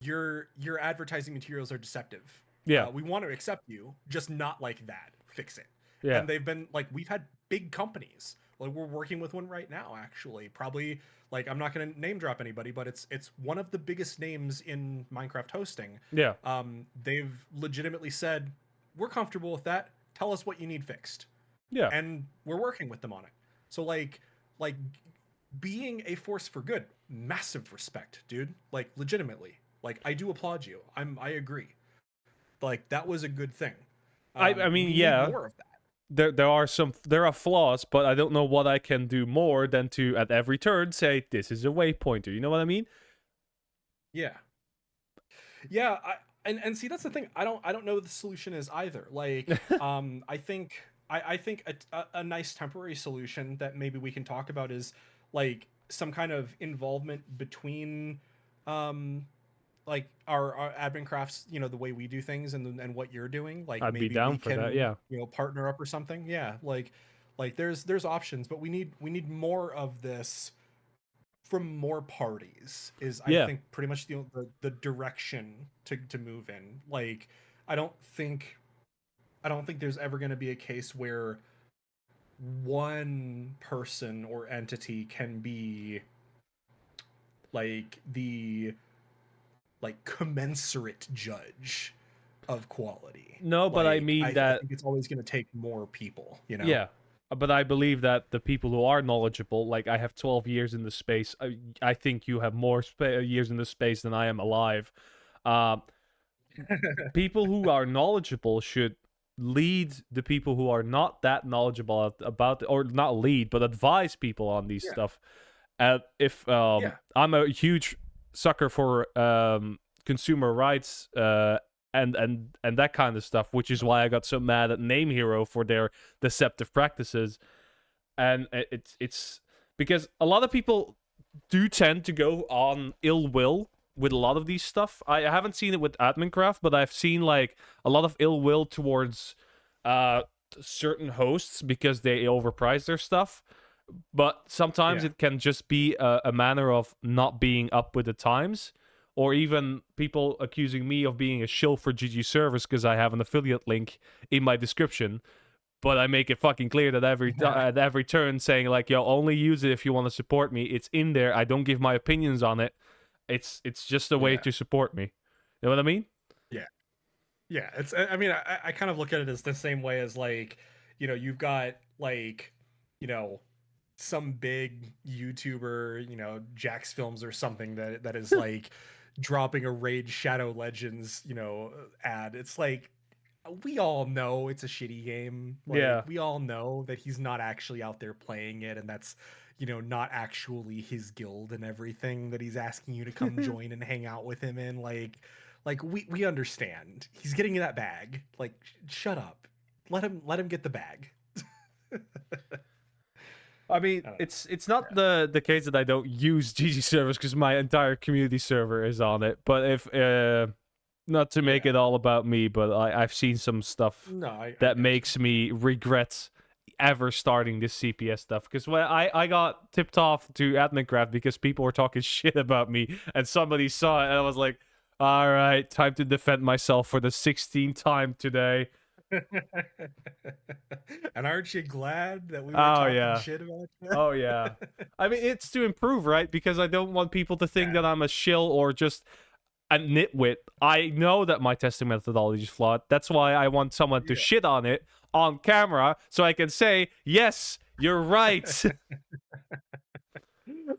your advertising materials are deceptive. Yeah, We want to accept you, just not like that. Fix it. yeah, And they've been like, we've had big companies. Like we're working with one right now, actually. Probably like I'm not going to name drop anybody, but it's one of the biggest names in Minecraft hosting. yeah, They've legitimately said, we're comfortable with that. Tell us what you need fixed, yeah, and we're working with them on it. So like being a force for good, massive respect, dude. Like legitimately, like I do applaud you. I agree. Like that was a good thing. I mean, We need yeah, more of that. there are flaws, but I don't know what I can do more than to at every turn say this is a waypointer. You know what I mean? Yeah. Yeah, and see that's the thing. I don't know what the solution is either. Like, I think a nice temporary solution that maybe we can talk about is like some kind of involvement between, um, like our admin crafts, the way we do things and what you're doing. Like I'd be maybe we down for that. can Yeah, partner up or something. Yeah, like there's options, but we need more of this from more parties is I yeah. think pretty much the direction to move in. Like I don't think I don't think there's ever going to be a case where one person or entity can be like the like commensurate judge of quality. No, but I Like mean I that. think it's always going to take more people. Yeah, but I believe that the people who are knowledgeable, like I have 12 years in the space. I think you have more years in the space than I am alive. Uh, People who are knowledgeable should lead the people who are not that knowledgeable about, or not lead, but advise people on these Yeah. stuff. If Yeah. I'm a huge sucker for consumer rights and that kind of stuff, which is why I got so mad at Name Hero for their deceptive practices. And it's because a lot of people do tend to go on ill will with a lot of these stuff. I haven't seen it with Admincraft, but I've seen like a lot of ill will towards uh certain hosts because they overprice their stuff. But sometimes Yeah. it can just be a manner of not being up with the times, or even people accusing me of being a shill for GG servers because I have an affiliate link in my description. But I make it fucking clear that at every turn, saying like, "Yo, only use it if you want to support me." It's in there. I don't give my opinions on it. It's just a way Yeah. to support me. You know what I mean? Yeah. Yeah, it's I mean I kind of look at it as the same way as like, you've got like, you know, some big YouTuber, Jax Films or something that is like dropping a Raid Shadow Legends, ad. It's like we all know it's a shitty game. Like Yeah. we all know that he's not actually out there playing it and that's not actually his guild and everything that he's asking you to come join and hang out with him in like we understand. He's getting that bag. Like shut up. Let him get the bag. I mean, I don't know. it's not Yeah. the case that I don't use GG servers because my entire community server is on it. But if not to make Yeah. it all about me, but I've seen some stuff No, I that get you. makes me regret ever starting this CPS stuff. Because when I got tipped off to Admincraft because people were talking shit about me, and somebody saw it, and I was like, all right, time to defend myself for the 16th time today. And aren't you glad that we were Oh talking yeah. shit about Oh yeah. I mean, it's to improve, right? Because I don't want people to think Yeah. that I'm a shill or just a nitwit. I know that my testing methodology is flawed. That's why I want someone to Yeah. shit on it on camera so I can say, yes, you're right.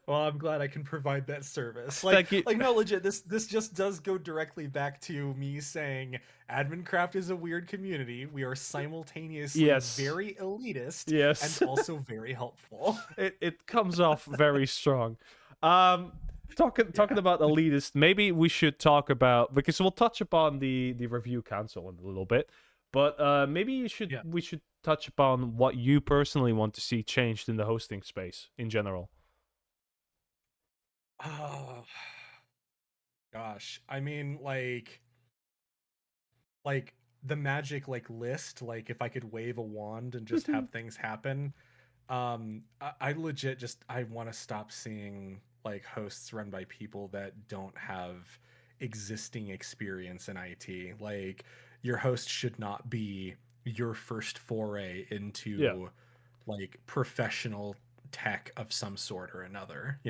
Well, I'm glad I can provide that service. Like, Thank you. like no, legit. This just does go directly back to me saying Admincraft is a weird community. We are simultaneously Yes. very elitist and Yes. also very helpful. It comes off very strong. Um talking Yeah. about elitist, maybe we should talk about, because we'll touch upon the review council in a little bit, but maybe Yeah. we should touch upon what you personally want to see changed in the hosting space in general. Oh gosh. I mean, like the magic like list, like if I could wave a wand and just have things happen. I legit just I want to stop seeing like hosts run by people that don't have existing experience in IT. Like your host should not be your first foray Yeah. into like professional tech of some sort or another.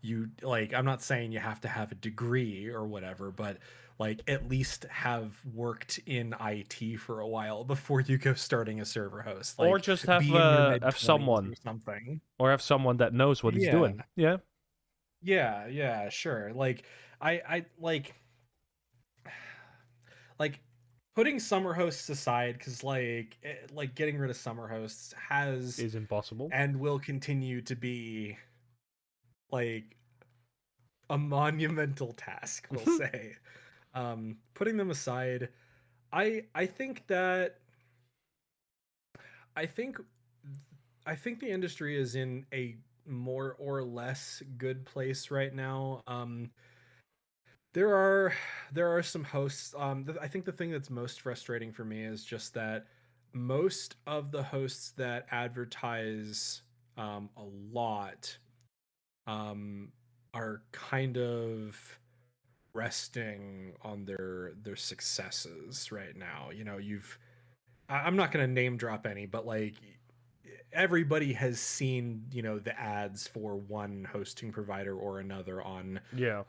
You like I'm not saying you have to have a degree or whatever, but like at least have worked in IT for a while before you go starting a server host. Or Like just be in your mid have 20s someone, or something. or have someone that knows what he's Yeah. doing. Yeah. Yeah, yeah, sure. Like I like putting summer hosts aside cuz like getting rid of summer hosts has Is impossible. and will continue to be like a monumental task, we'll say. Putting them aside, I think that I think I think the industry is in a more or less good place right now. There are there are some hosts. I think the thing that's most frustrating for me is just that most of the hosts that advertise a lot um, are kind of resting on their successes right now. I'm not going to name drop any, but like everybody has seen, the ads for one hosting provider or another on Yeah.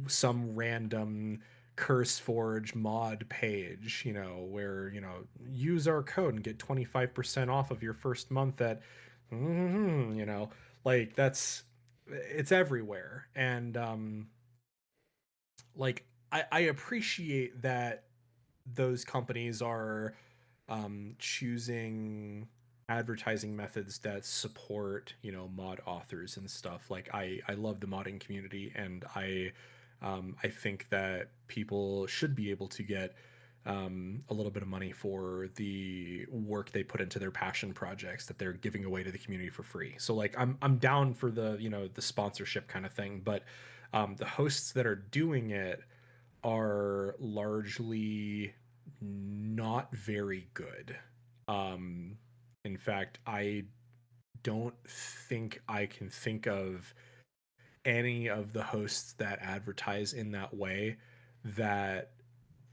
some random CurseForge mod page, where, use our code and get 25% off of your first month at like it's everywhere. And like I appreciate that those companies are choosing advertising methods that support mod authors and stuff. Like I love the modding community, and I think that people should be able to get a little bit of money for the work they put into their passion projects that they're giving away to the community for free. So like I'm down for the the sponsorship kind of thing, but The hosts that are doing it are largely not very good. Um, in fact, I don't think I can think of any of the hosts that advertise in that way that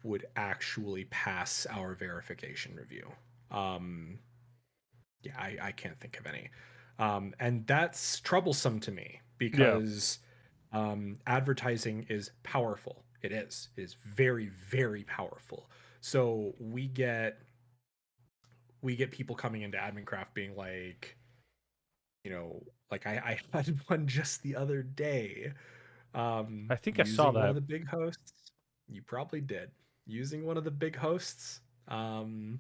would actually pass our verification review. Um, yeah, I can't think of any. And that's troublesome to me Yeah. because advertising is powerful. It is. It is very, very powerful. So we get people coming into AdminCraft being like, like I had one just the other day, I think I saw using one of that. the big hosts. You probably did. Using one of the big hosts, um,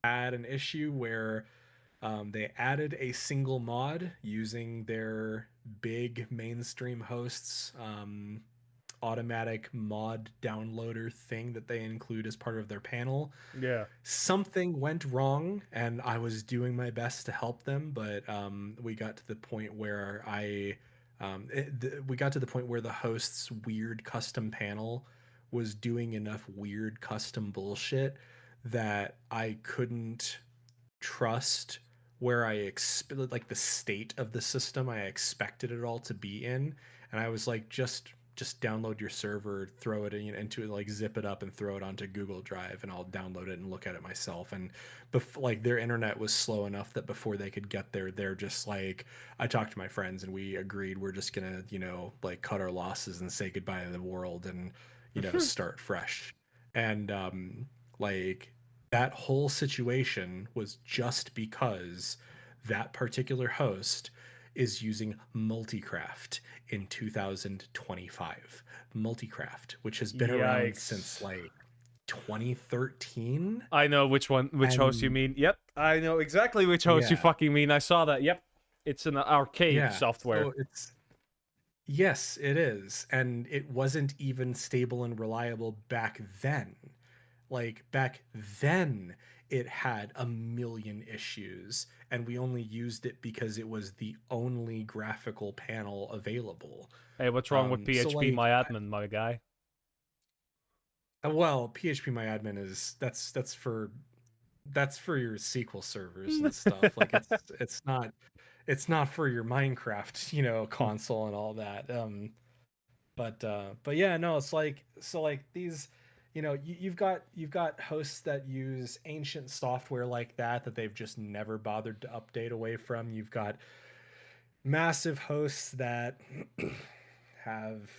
had an issue where they added a single mod using their big mainstream hosts automatic mod downloader thing that they include as part of their panel. Yeah. Something went wrong, and I was doing my best to help them, but we got to the point where we got to the point where the host's weird custom panel was doing enough weird custom bullshit that I couldn't trust where like the state of the system I expected it all to be in, and I was like, just download your server, throw it into it, like zip it up and throw it onto Google Drive, and I'll download it and look at it myself. And like their internet was slow enough that before they could get there, they're just like, I talked to my friends and we agreed we're just gonna like cut our losses and say goodbye to the world and start fresh. And like that whole situation was just because that particular host is using multicraft in 2025. Multicraft, which has been around since Yikes. like 2013. I know which host you And mean. Yep, I know exactly which host you yeah, fucking mean. I saw that. Yep, it's an arcade yeah. software. So yes, it is. And it wasn't even stable and reliable back then. Like back then, it had a million issues, and we only used it because it was the only graphical panel available. Hey, what's wrong with So PHP like, my admin, my guy? well, PHP is that's for your SQL servers and stuff. Like it's not for your Minecraft, console and all that. But yeah, no, it's like, so like these, you've got hosts that use ancient software like that they've just never bothered to update away from. You've got massive hosts that have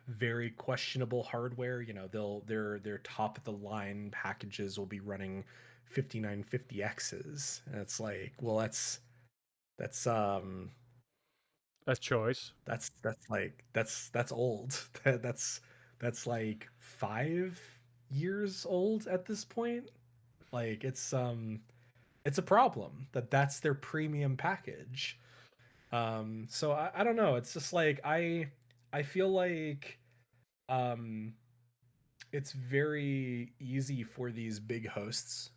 very questionable hardware. Their top of the line packages will be running 5950X's, and it's like, well, that's That's choice. that's old. That's like 5 years old at this point. Like it's a problem that's their premium package. So I don't know. It's just like I feel like um it's very easy for these big hosts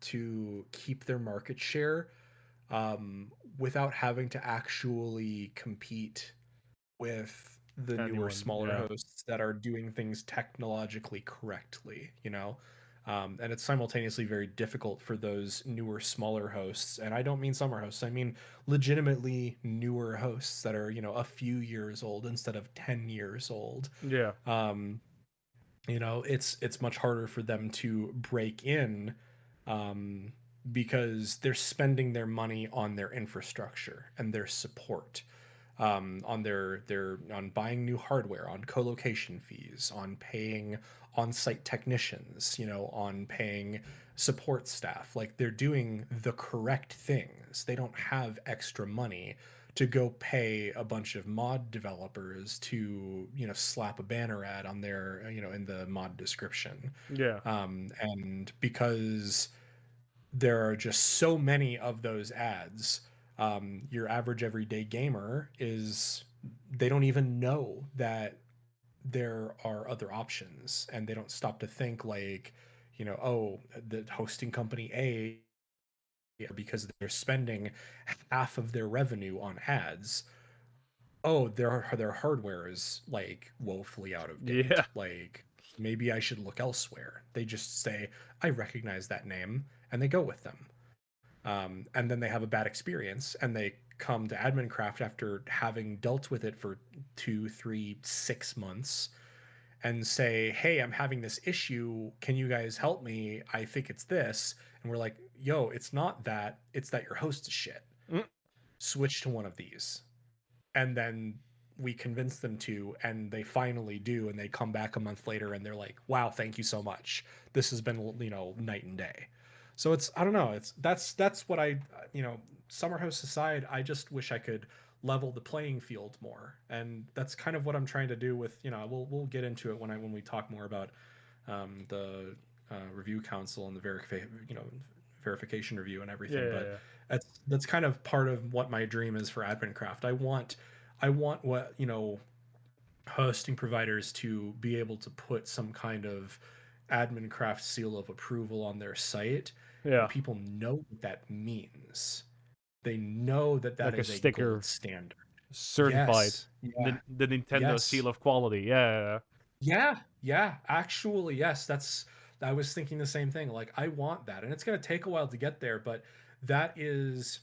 to keep their market share um without having to actually compete with the newer, Anyone? smaller Yeah. hosts that are doing things technologically correctly. And it's simultaneously very difficult for those newer, smaller hosts. And I don't mean summer hosts, I mean legitimately newer hosts that are, a few years old instead of 10 years old. Yeah. Um, it's much harder for them to break in um, because they're spending their money on their infrastructure and their support, on their on buying new hardware, on co-location fees, on paying on-site technicians, on paying support staff. Like they're doing the correct things. They don't have extra money to go pay a bunch of mod developers to, slap a banner ad on their, in the mod description. Yeah. And because there are just so many of those ads, your average everyday gamer they don't even know that there are other options, and they don't stop to think like, oh, the hosting company A, because they're spending half of their revenue on ads, oh, their hardware is like woefully out of Yeah. date. Like maybe I should look elsewhere. They just say, I recognize that name, and they go with them. And then they have a bad experience, and they come to AdminCraft after having dealt with it for 2, 3, 6 months, and say, "Hey, I'm having this issue. Can you guys help me? I think it's this." And we're like, "Yo, it's not that. It's that your host is shit. Mm. Switch to one of these." And then we convince them to, and they finally do, and they come back a month later and they're like, wow, thank you so much, this has been, night and day. So it's, I don't know, it's that's what I, Summerhosts aside, I just wish I could level the playing field more, and that's kind of what I'm trying to do with, we'll get into it when we talk more about the review council and the verification review and Yeah, everything. yeah, But yeah. that's kind of part of what my dream is for AdminCraft. I want what, hosting providers to be able to put some kind of AdminCraft seal of approval on their site, and Yeah. people know what that means. They know that that Like a is a gold sticker standard. certified. Yes. Yeah. The Nintendo Yes. seal of quality. Yeah. Yeah, yeah, actually, yes. I was thinking the same thing. Like, I want that, and it's going to take a while to get there, but that is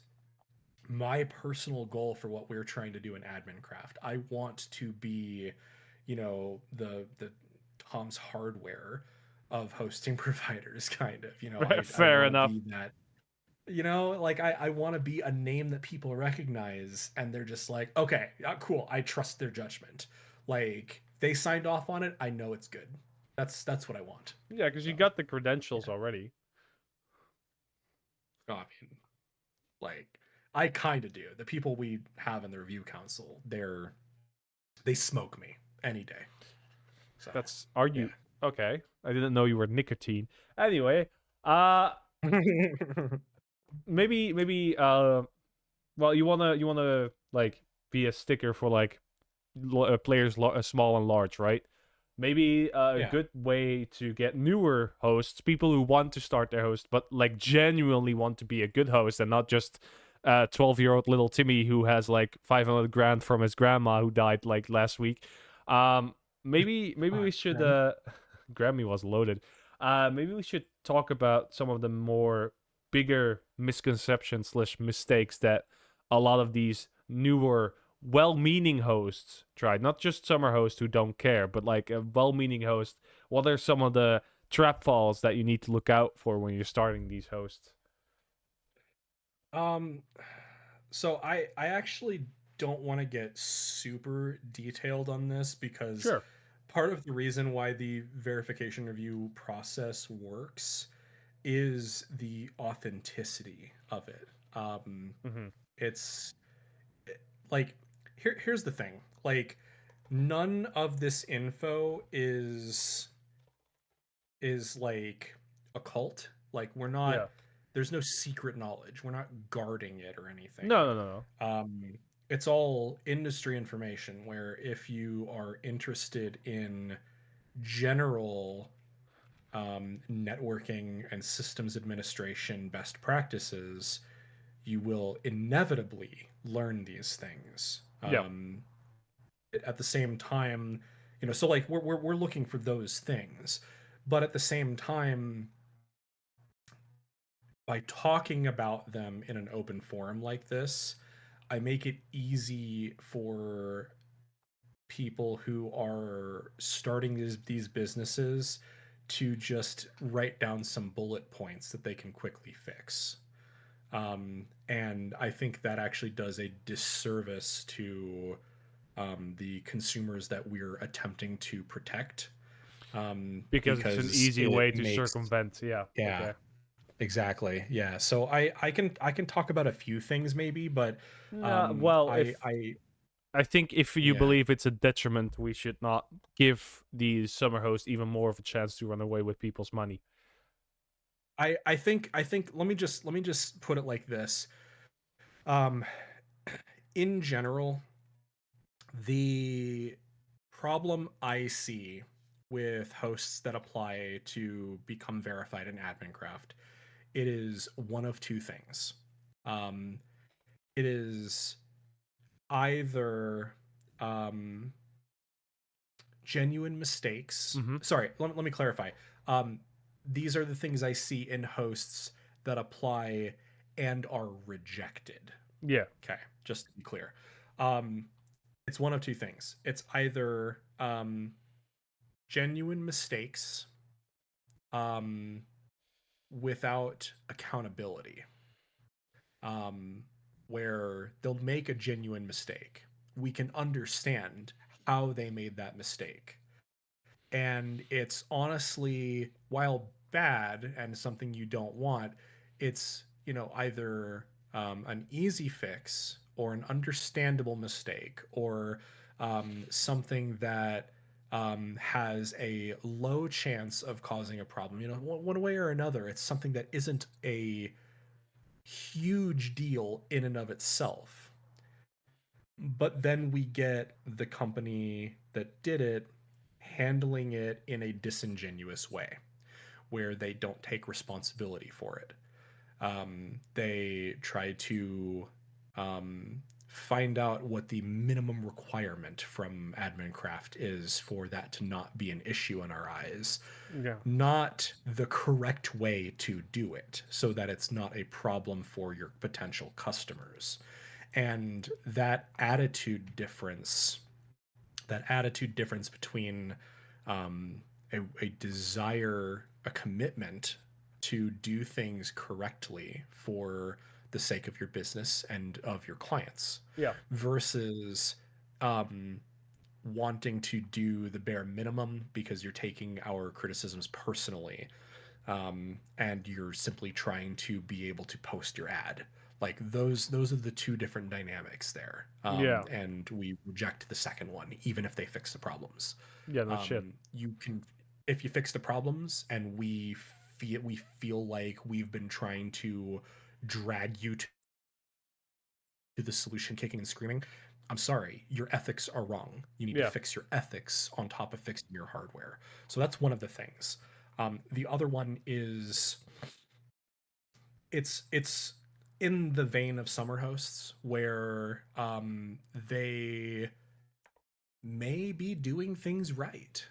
my personal goal for what we're trying to do in AdminCraft. I want to be, the Tom's Hardware of hosting providers, kind of. Yeah. I Fair want to enough. be that. Like I want to be a name that people recognize, and they're just like, okay, cool. I trust their judgment. Like they signed off on it. I know it's good. That's what I want. Yeah, because you So got the yeah. credentials already. Oh, I mean, like I kind of do. The people we have in the review council, they smoke me any day. So That's are yeah. you okay? I didn't know you were nicotine. Anyway, uh, maybe well, you wanna like be a sticker for like players small and large, right? Maybe a Yeah. good way to get newer hosts, people who want to start their host, but like genuinely want to be a good host and not just 12-year-old little Timmy who has like 500 grand from his grandma who died like last week. Um, maybe we should Grammy. Grammy was loaded. Maybe we should talk about some of the more bigger misconceptions slash mistakes that a lot of these newer well-meaning hosts tried, not just summer hosts who don't care, but like a well-meaning host. What are some of the trap falls that you need to look out for when you're starting these hosts? Um, so I actually don't want to get super detailed on this, because Sure. part of the reason why the verification review process works is the authenticity of it. Mm-hmm. It's like, here's the thing. Like, none of this info is like a cult. Like, we're not, Yeah. there's no secret knowledge. We're not guarding it or anything. No. Um, it's all industry information, where if you are interested in general networking and systems administration best practices, you will inevitably learn these things. Yep. At the same time, so like we're looking for those things, but at the same time, by talking about them in an open forum like this, I make it easy for people who are starting these businesses to just write down some bullet points that they can quickly fix. And I think that actually does a disservice to the consumers that we're attempting to protect, Because it's an because easy it way to makes, circumvent. Yeah. yeah, Okay. exactly, yeah. So I can talk about a few things maybe, but No, well, I I think if you yeah. believe it's a detriment, we should not give these summer hosts even more of a chance to run away with people's money. I think let me just put it like this. Um, in general, the problem I see with hosts that apply to become verified in AdminCraft, it is one of two things. Um, it is either um, genuine mistakes. Mm-hmm. Sorry, let me clarify. Um, these are the things I see in hosts that apply and are rejected. Yeah. Okay, just to be clear. Um, it's one of two things. It's either genuine mistakes um, without accountability, um, where they'll make a genuine mistake. We can understand how they made that mistake. And it's honestly, while bad and something you don't want, it's, either an easy fix or an understandable mistake or something that has a low chance of causing a problem. One way or another, it's something that isn't a huge deal in and of itself. But then we get the company that did it handling it in a disingenuous way where they don't take responsibility for it. They try to find out what the minimum requirement from AdminCraft is for that to not be an issue in our eyes, Yeah. not the correct way to do it so that it's not a problem for your potential customers. And that attitude difference between a desire, a commitment to do things correctly for the sake of your business and of your clients Yeah. versus um, wanting to do the bare minimum because you're taking our criticisms personally, and you're simply trying to be able to post your ad. Like those are the two different dynamics there, Yeah. and we reject the second one even if they fix the problems. Yeah. No shit. You can, if you fix the problems and we feel like we've been trying to drag you to the solution kicking and screaming. I'm sorry, your ethics are wrong. You need to Yeah. fix your ethics on top of fixing your hardware. So that's one of the things. The other one is it's in the vein of Summerhosts where they may be doing things right.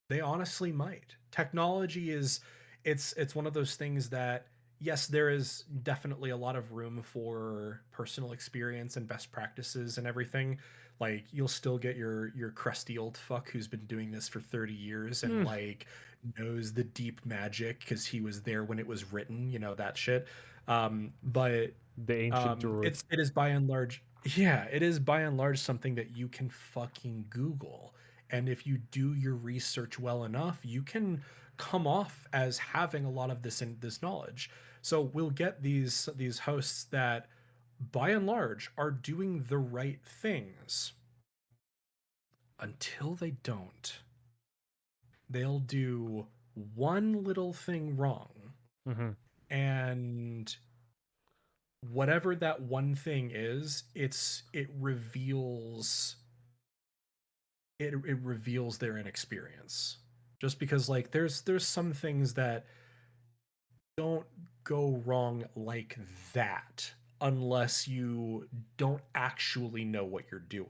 They honestly might. Technology is it's one of those things that yes, there is definitely a lot of room for personal experience and best practices and everything. Like you'll still get your crusty old fuck who's been doing this for 30 years and Mm. like knows the deep magic because he was there when it was written, that shit. But The ancient druid. it is by and large, yeah, it is by and large something that you can fucking Google. And if you do your research well enough, you can come off as having a lot of this knowledge. So we'll get these hosts that by and large are doing the right things until they don't. They'll do one little thing wrong, Mm-hmm. and whatever that one thing is, it reveals their inexperience. Just because like there's some things that don't go wrong like that unless you don't actually know what you're doing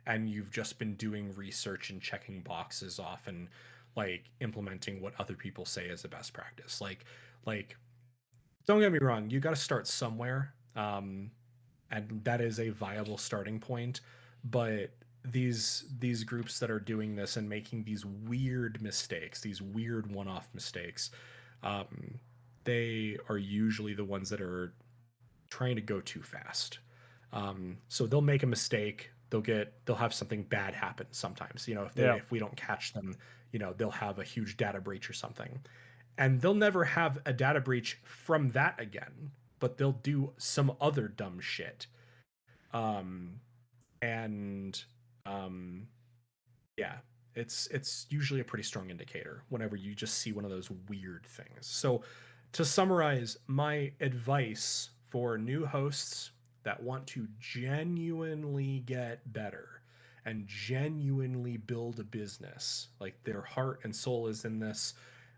and you've just been doing research and checking boxes off and like implementing what other people say is the best practice. Like don't get me wrong, you got to start somewhere. And that is a viable starting point, but these groups that are doing this and making these weird mistakes, these weird one-off mistakes, um, they are usually the ones that are trying to go too fast. So they'll make a mistake, they'll have something bad happen sometimes. Yeah. If we don't catch them, they'll have a huge data breach or something, and they'll never have a data breach from that again. But they'll do some other dumb shit, um, and um, yeah, it's usually a pretty strong indicator whenever you just see one of those weird things. So to summarize, my advice for new hosts that want to genuinely get better and genuinely build a business, like their heart and soul is in this,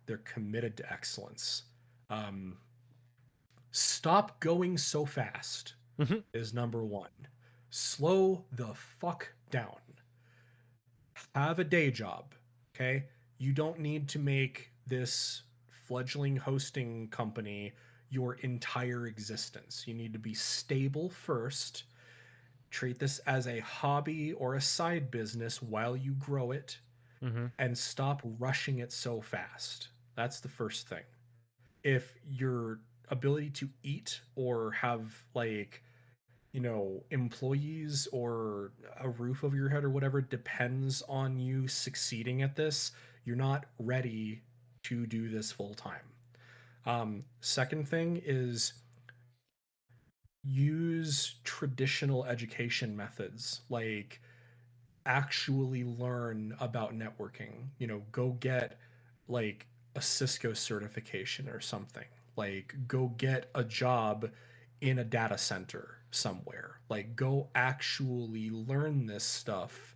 they're committed to excellence. Um, Stop going so fast Mm-hmm. is number one. Slow the fuck down. Have a day job, okay? You don't need to make this fledgling hosting company your entire existence. You need to be stable first. Treat this as a hobby or a side business while you grow it, Mm-hmm. and stop rushing it so fast. That's the first thing. If your ability to eat or have like, employees or a roof over your head or whatever depends on you succeeding at this, you're not ready to do this full time. Second thing is use traditional education methods, like actually learn about networking. Go get like a Cisco certification or something. Like go get a job in a data center somewhere. Like go actually learn this stuff,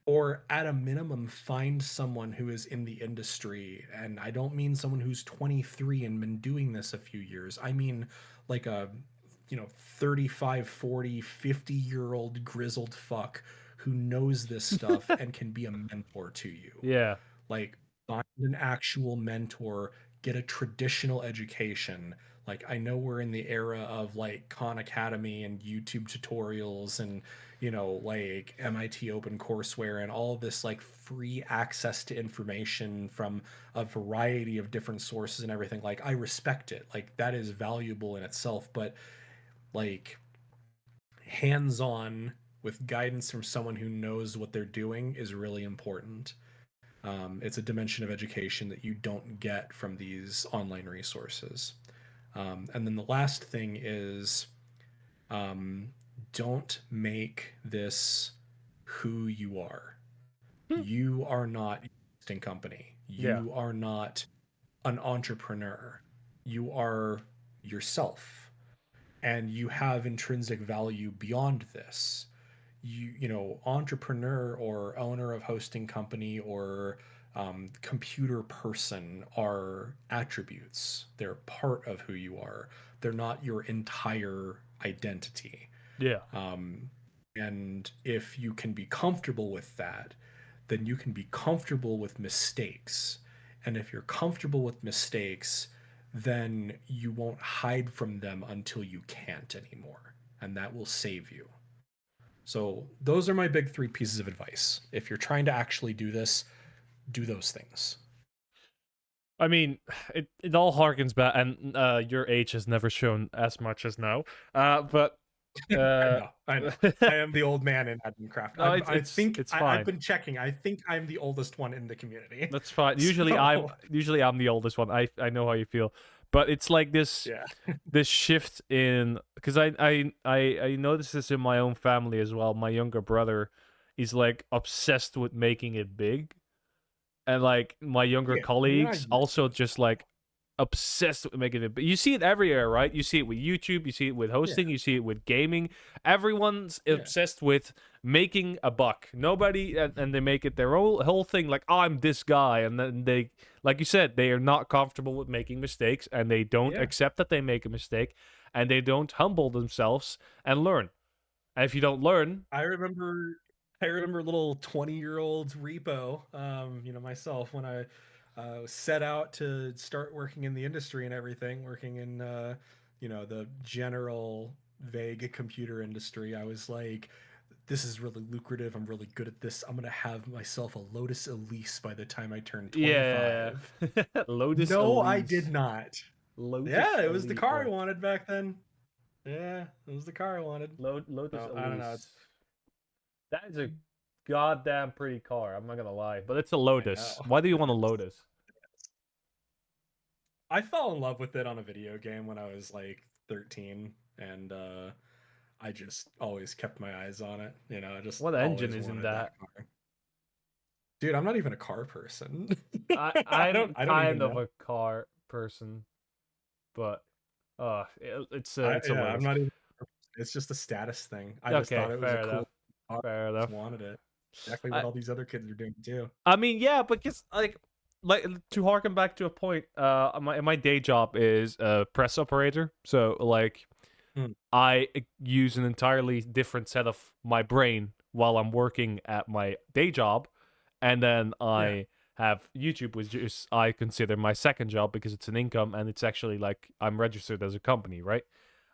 or at a minimum find someone who is in the industry. And I don't mean someone who's 23 and been doing this a few years. I mean like a 35, 40, 50-year-old grizzled fuck who knows this stuff and can be a mentor to you. Yeah. Like find an actual mentor, get a traditional education. Like I know we're in the era of like Khan Academy and YouTube tutorials and like MIT OpenCourseWare and all this like free access to information from a variety of different sources and everything. Like I respect it. Like that is valuable in itself, but like hands-on with guidance from someone who knows what they're doing is really important. It's a dimension of education that you don't get from these online resources. And then the last thing is, don't make this who you are. You are not a hosting company. Yeah. You are not an entrepreneur. You are yourself, and you have intrinsic value beyond this. Entrepreneur or owner of hosting company or computer person are attributes. They're part of who you are. They're not your entire identity. Yeah. And if you can be comfortable with that, then you can be comfortable with mistakes. And if you're comfortable with mistakes, then you won't hide from them until you can't anymore. And that will save you. So those are my big three pieces of advice. If you're trying to actually do this, do those things. I mean, it all harkens back, and your age has never shown as much as now. But I know. I am the old man in Admincraft. No, it's fine. I've been checking. I think I'm the oldest one in the community. That's fine. Usually I'm the oldest one. I know how you feel, but it's like this this shift in, because I noticed this in my own family as well. My younger brother is like obsessed with making it big, and like my younger colleagues also just like obsessed with making it. But you see it everywhere, right? You see it with YouTube, you see it with hosting, you see it with gaming. Everyone's obsessed with making a buck. Nobody, and they make it their whole thing. Like, oh, I'm this guy, and then they, like you said, they are not comfortable with making mistakes, and they don't accept that they make a mistake, and they don't humble themselves and learn. And if you don't learn, I remember little 20-year-old repo. Myself when I set out to start working in the industry and everything, working in the general vague computer industry. I was like, this is really lucrative. I'm really good at this. I'm gonna have myself a Lotus Elise by the time I turn 25. Yeah. Lotus No, Elise. I did not. Lotus it was the Elise. car I wanted back then. Yeah, it was the car I wanted. Lotus Elise. I don't know. That is a goddamn pretty car. I'm not gonna lie, but it's a Lotus. Why do you want a Lotus? I fell in love with it on a video game when I was like 13, and I just always kept my eyes on it. Just what engine is in that? Dude, I'm not even a car person. I'm kind of a car person, but it's a Lotus. I'm not even. It's just a status thing. I just thought it was a cool car. Fair enough. Wanted it. Exactly what all these other kids are doing too. I mean, yeah, but just like to harken back to a point, my day job is a press operator. So like, I use an entirely different set of my brain while I'm working at my day job, and then Yeah. I have YouTube, which is I consider my second job because it's an income and it's actually like I'm registered as a company, right?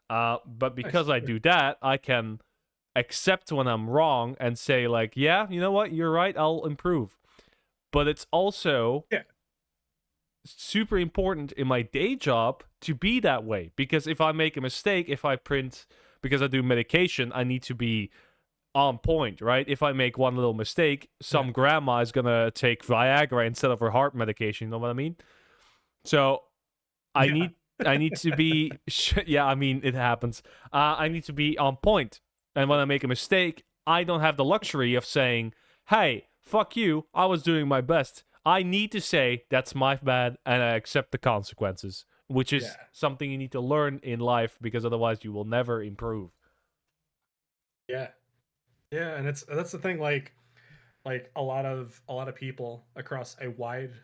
But because Nice. I do that, I can accept when I'm wrong and say like, yeah, you know what, you're right, I'll improve. But it's also Yeah. super important in my day job to be that way, because if I make a mistake, if I print, because I do medication, I need to be on point, right? If I make one little mistake, Yeah. some grandma is gonna take Viagra instead of her heart medication. You know what I mean? So I Yeah. need I need to be yeah. I mean, it happens. I need to be on point, and when I make a mistake, I don't have the luxury of saying, "Hey, fuck you! I was doing my best." I need to say that's my bad, and I accept the consequences, which Yeah. is something you need to learn in life, because otherwise you will never improve. Yeah. Yeah, and that's the thing, like a lot of people across a wide,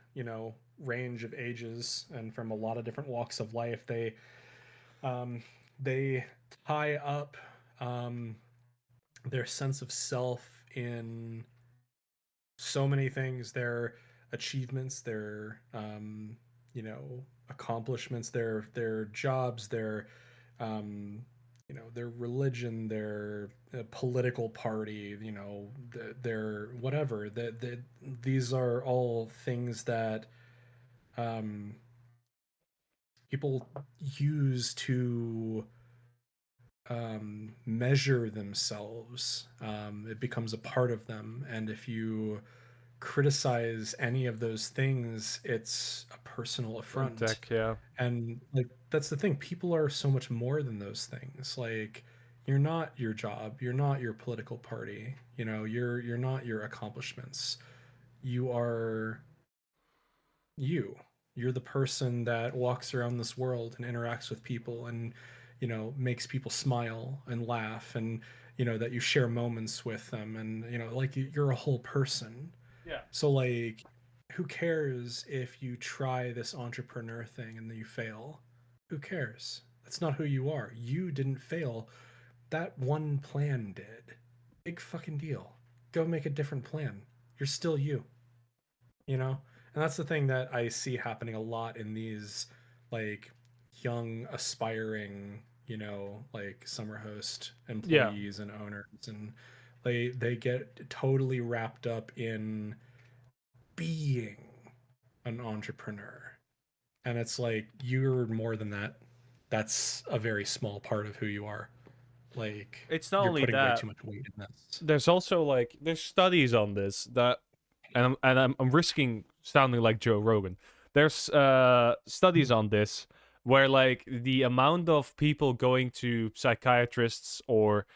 range of ages and from a lot of different walks of life, um they tie up um their sense of self in so many things, their achievements, their accomplishments, their jobs, um their religion, their political party, their whatever. These are all things that um people use to measure themselves. It becomes a part of them, and if you criticize any of those things, it's a personal affront. Tech, yeah. And like that's the thing. People are so much more than those things. Like you're not your job, you're not your political party, you're not your accomplishments. You are you. You're the person that walks around this world and interacts with people and makes people smile and laugh, and that you share moments with them, and like you're a whole person. Yeah. So like, who cares if you try this entrepreneur thing and then you fail? Who cares? That's not who you are. You didn't fail. That one plan did. Big fucking deal. Go make a different plan. You're still you, you know? And that's the thing that I see happening a lot in these like young aspiring, like summer host Yeah. employees and owners, and they get totally wrapped up in being an entrepreneur. And it's like, you're more than that. That's a very small part of who you are. Like, It's not you're only putting way that. too much weight in this. There's also like there's studies on this that, and I'm risking sounding like Joe Rogan. There's studies on this where like the amount of people going to psychiatrists or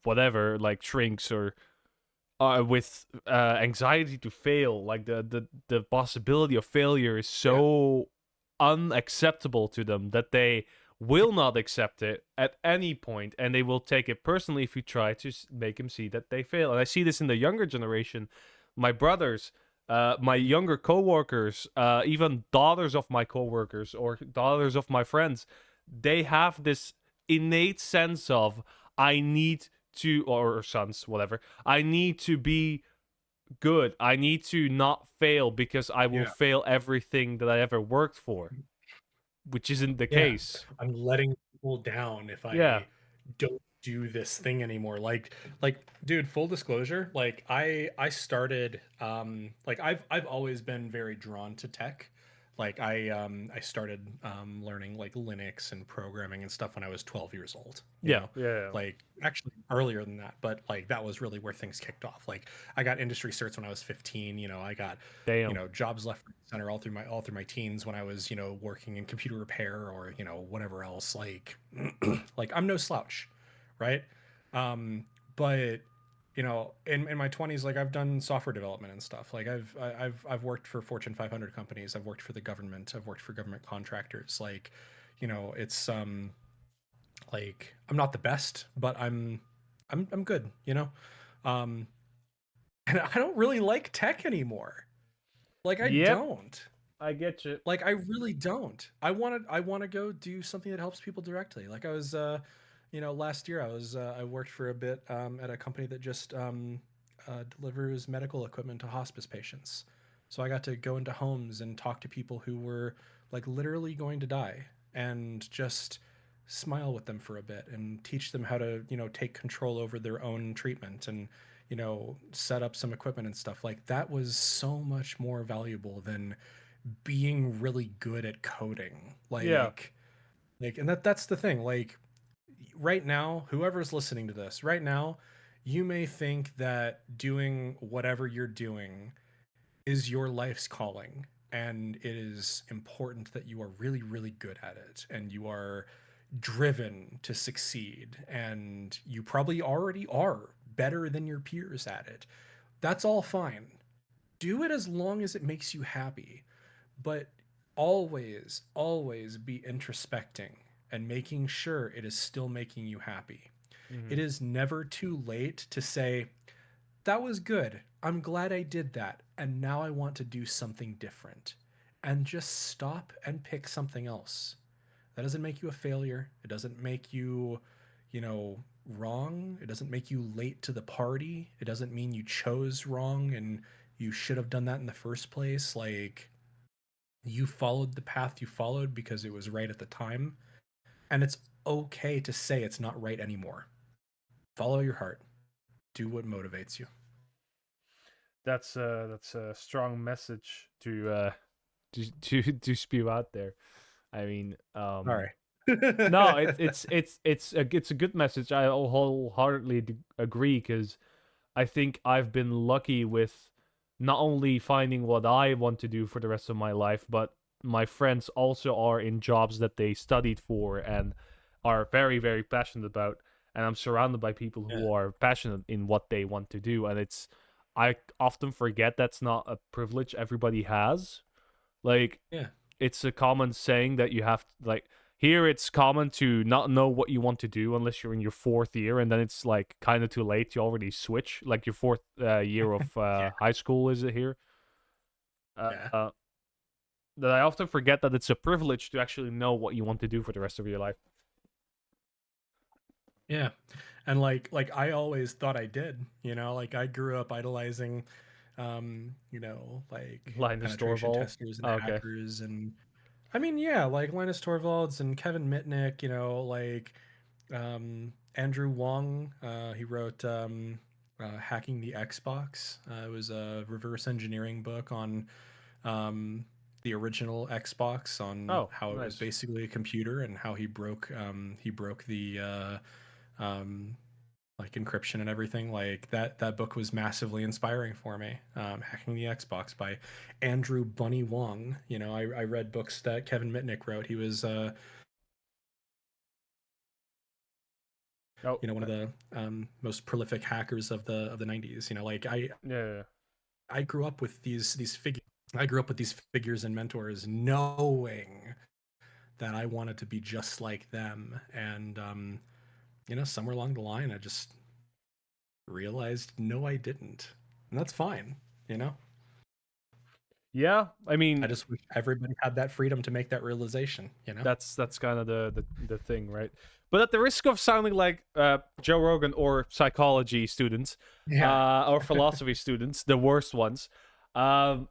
whatever, like shrinks, or with anxiety to fail, like the possibility of failure is Yeah. so unacceptable to them that they will not accept it at any point, and they will take it personally if you try to make them see that they fail. And I see this in the younger generation, my brothers, my younger coworkers, even daughters of my coworkers or daughters of my friends. They have this innate sense of, I need to, or sons, whatever, I need to be good. I need to not fail because I will Yeah. fail everything that I ever worked for, which isn't the Yeah. case. I'm letting people down if Yeah. I don't do this thing anymore. Like dude, full disclosure, like I started like I've always been very drawn to tech. Like I started learning like Linux and programming and stuff when I was 12 years old, Yeah. Yeah. like actually earlier than that, but like that was really where things kicked off. Like I got industry certs when I was 15. I got Damn. jobs left, right, and center all through my teens when I was working in computer repair or whatever else. Like like I'm no slouch, right? But in my 20s, like I've done software development and stuff. Like I've worked for Fortune 500 companies. I've worked for the government. I've worked for government contractors. Like it's like I'm not the best, but I'm good, um and I don't really like tech anymore. Like I Yep. don't. I get you. Like I really don't. I want to go do something that helps people directly. Like I was last year I worked for a bit at a company that just delivers medical equipment to hospice patients. So I got to go into homes and talk to people who were like literally going to die and just smile with them for a bit and teach them how to, take control over their own treatment and, set up some equipment and stuff. Like that was so much more valuable than being really good at coding. Yeah. And that's the thing. Like right now, whoever's listening to this right now, you may think that doing whatever you're doing is your life's calling, and it is important that you are really, really good at it and you are driven to succeed, and you probably already are better than your peers at it. That's all fine. Do it as long as it makes you happy, but always, always be introspecting and making sure it is still making you happy. Hmm. It is never too late to say, that was good. I'm glad I did that. And now I want to do something different. And just stop and pick something else. That doesn't make you a failure. It doesn't make you, wrong. It doesn't make you late to the party. It doesn't mean you chose wrong and you should have done that in the first place. Like, you followed the path you followed because it was right at the time. And it's okay to say it's not right anymore. Follow your heart. Do what motivates you. That's a strong message to spew out there. I mean, All right. no, it's a good message. I wholeheartedly agree because I think I've been lucky with not only finding what I want to do for the rest of my life, but my friends also are in jobs that they studied for and are very, very passionate about. And I'm surrounded by people Yeah. who are passionate in what they want to do. And I often forget that's not a privilege everybody has. Like, Yeah. it's a common saying that you have like here it's common to not know what you want to do unless you're in your fourth year, and then it's like kind of too late to already switch, like your fourth year of Yeah. high school is it here. Yeah. uh, that I often forget that it's a privilege to actually know what you want to do for the rest of your life. Yeah. And like I always thought I did, like I grew up idolizing like Linus penetration Torvald. testers and Oh, okay. hackers, and I mean, yeah, like Linus Torvalds and Kevin Mitnick, like Andrew Wong, he wrote Hacking the Xbox. It was a reverse engineering book on um, the original Xbox, on Oh, how it was nice. basically a computer and how he broke the um, like encryption and everything. Like that book was massively inspiring for me. Hacking the Xbox by Andrew Bunny Wong. I read books that Kevin Mitnick wrote. He was Oh, one of the most prolific hackers of the 90s. Like yeah. I grew up with these figures. I grew up with these figures and mentors, knowing that I wanted to be just like them. And somewhere along the line, I just realized no, I didn't, and that's fine. Yeah, I I mean, just wish everybody had that freedom to make that realization. that's kind of the thing, right? But at the risk of sounding like Joe Rogan or psychology students, Yeah. or philosophy students, the worst ones, um,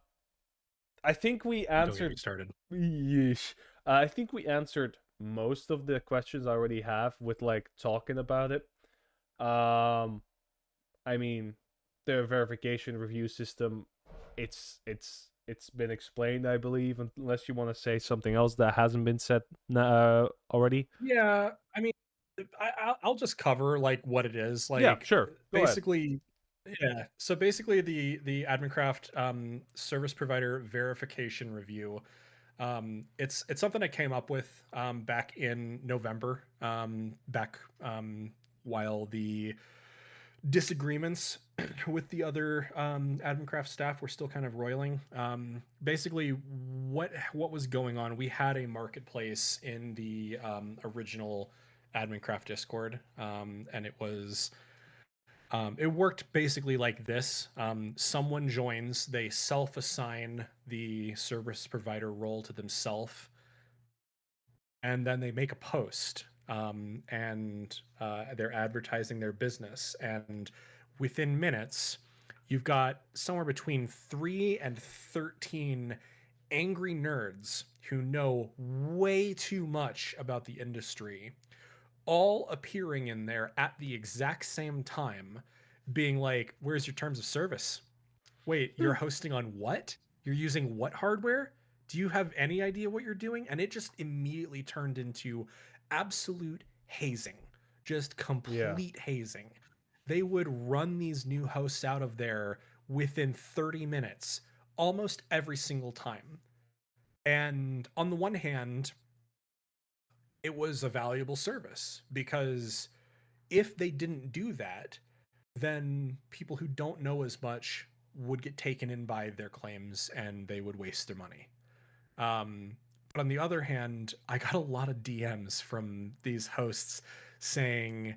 I think we Don't get me answered. started. Yeesh. I think we answered most of the questions I already have with like talking about it. Um, I mean, the verification review system, it's been explained, I believe, unless you want to say something else that hasn't been said already. Yeah, I mean, I'll just cover like what it is. Yeah, Like sure. Go ahead. basically, yeah. So basically, the AdminCraft service provider verification review. It's something I came up with back in November. Back while the disagreements with the other AdminCraft staff were still kind of roiling. Basically, what was going on? We had a marketplace in the original AdminCraft Discord, and it worked basically like this. Someone joins, they self-assign the service provider role to themselves, and then they make a post. and they're advertising their business. And within minutes, you've got somewhere between 3 and 13 angry nerds who know way too much about the industry, all appearing in there at the exact same time, being like, "Where's your terms of service? Wait, you're hosting on what? You're using what hardware? Do you have any idea what you're doing?" And it just immediately turned into absolute hazing, just Yeah. complete hazing. They would run these new hosts out of there within 30 minutes, almost every single time. And on the one hand, it was a valuable service because if they didn't do that, then people who don't know as much would get taken in by their claims and they would waste their money. But on the other hand, I got a lot of DMs from these hosts saying,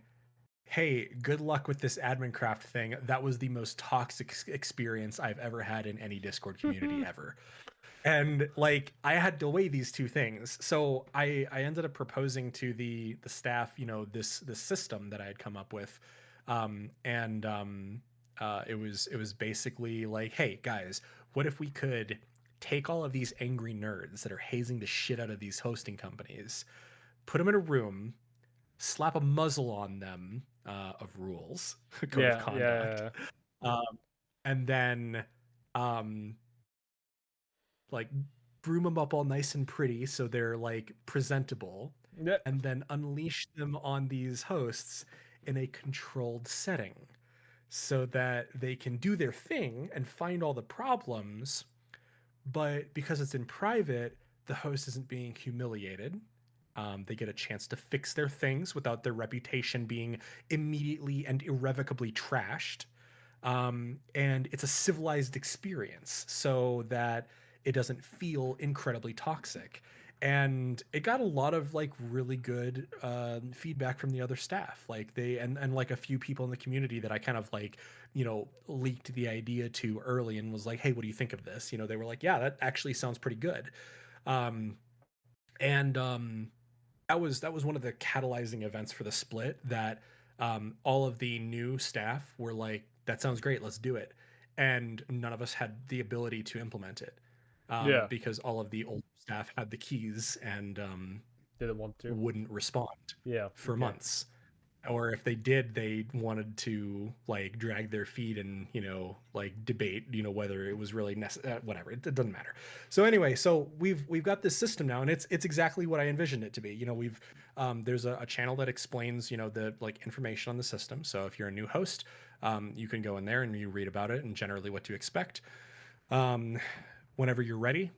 "Hey, good luck with this admin craft thing. That was the most toxic experience I've ever had in any Discord community ever." And like I had to weigh these two things, so I ended up proposing to the staff, this system that I had come up with. And it was basically like, "Hey guys, what if we could take all of these angry nerds that are hazing the shit out of these hosting companies, put them in a room, slap a muzzle on them, of rules, code of Yeah. conduct, Yeah. um, and then um, like broom them up all nice and pretty so they're like presentable, Yeah. and then unleash them on these hosts in a controlled setting so that they can do their thing and find all the problems, but because it's in private, the host isn't being humiliated. They get a chance to fix their things without their reputation being immediately and irrevocably trashed. And it's a civilized experience so that it doesn't feel incredibly toxic. And it got a lot of like really good feedback from the other staff, like they and like a few people in the community that I kind of like leaked the idea to early and was like, "Hey, what do you think of this?" They were like, "Yeah, that actually sounds pretty good." um, and that was one of the catalyzing events for the split, that all of the new staff were like, "That sounds great, let's do it," and none of us had the ability to implement it, Yeah. because all of the old staff had the keys and Didn't want to. wouldn't respond Yeah. for Okay. months. Or if they did, they wanted to like drag their feet and like debate whether it was really necessary. Whatever, it doesn't matter. So anyway, so we've got this system now, and it's exactly what I envisioned it to be. We've there's a channel that explains the like information on the system. So if you're a new host, you can go in there and you read about it and generally what to expect. um, Whenever you're ready,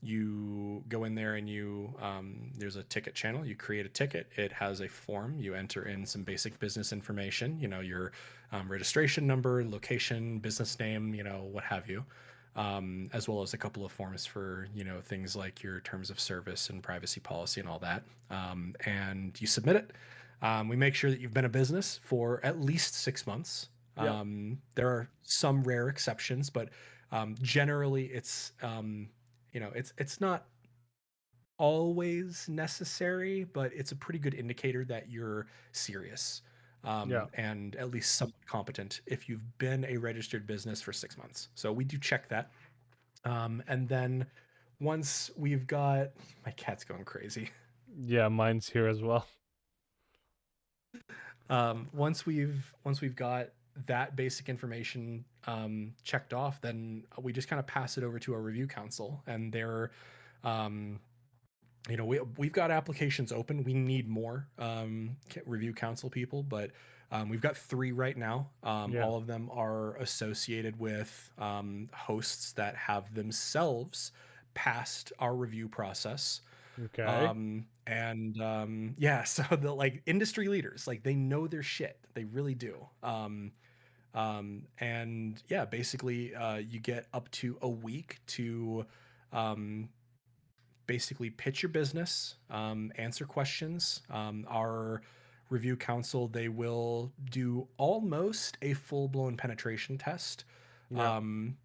you go in there and there's a ticket channel. You create a ticket. It has a form. You enter in some basic business information, your registration number, location, business name, what have you, as well as a couple of forms for, things like your terms of service and privacy policy and all that. And you submit it. We make sure that you've been a business for at least 6 months. Yeah. There are some rare exceptions, but generally it's not always necessary, but it's a pretty good indicator that you're serious, Yeah. and at least somewhat competent if you've been a registered business for 6 months. So we do check that. And then once we've got my cat's going crazy. Yeah. Mine's here as well. Once we've got that basic information checked off, then we just kind of pass it over to our review council, and they're um, we've got applications open. We need more review council people, but we've got 3 right now. Yeah. All of them are associated with hosts that have themselves passed our review process. Okay. And yeah, so the like industry leaders, like they know their shit. They really do. And yeah, basically, you get up to a week to um, basically pitch your business, answer questions. Our review council, they will do almost a full blown penetration test. Yeah. Um,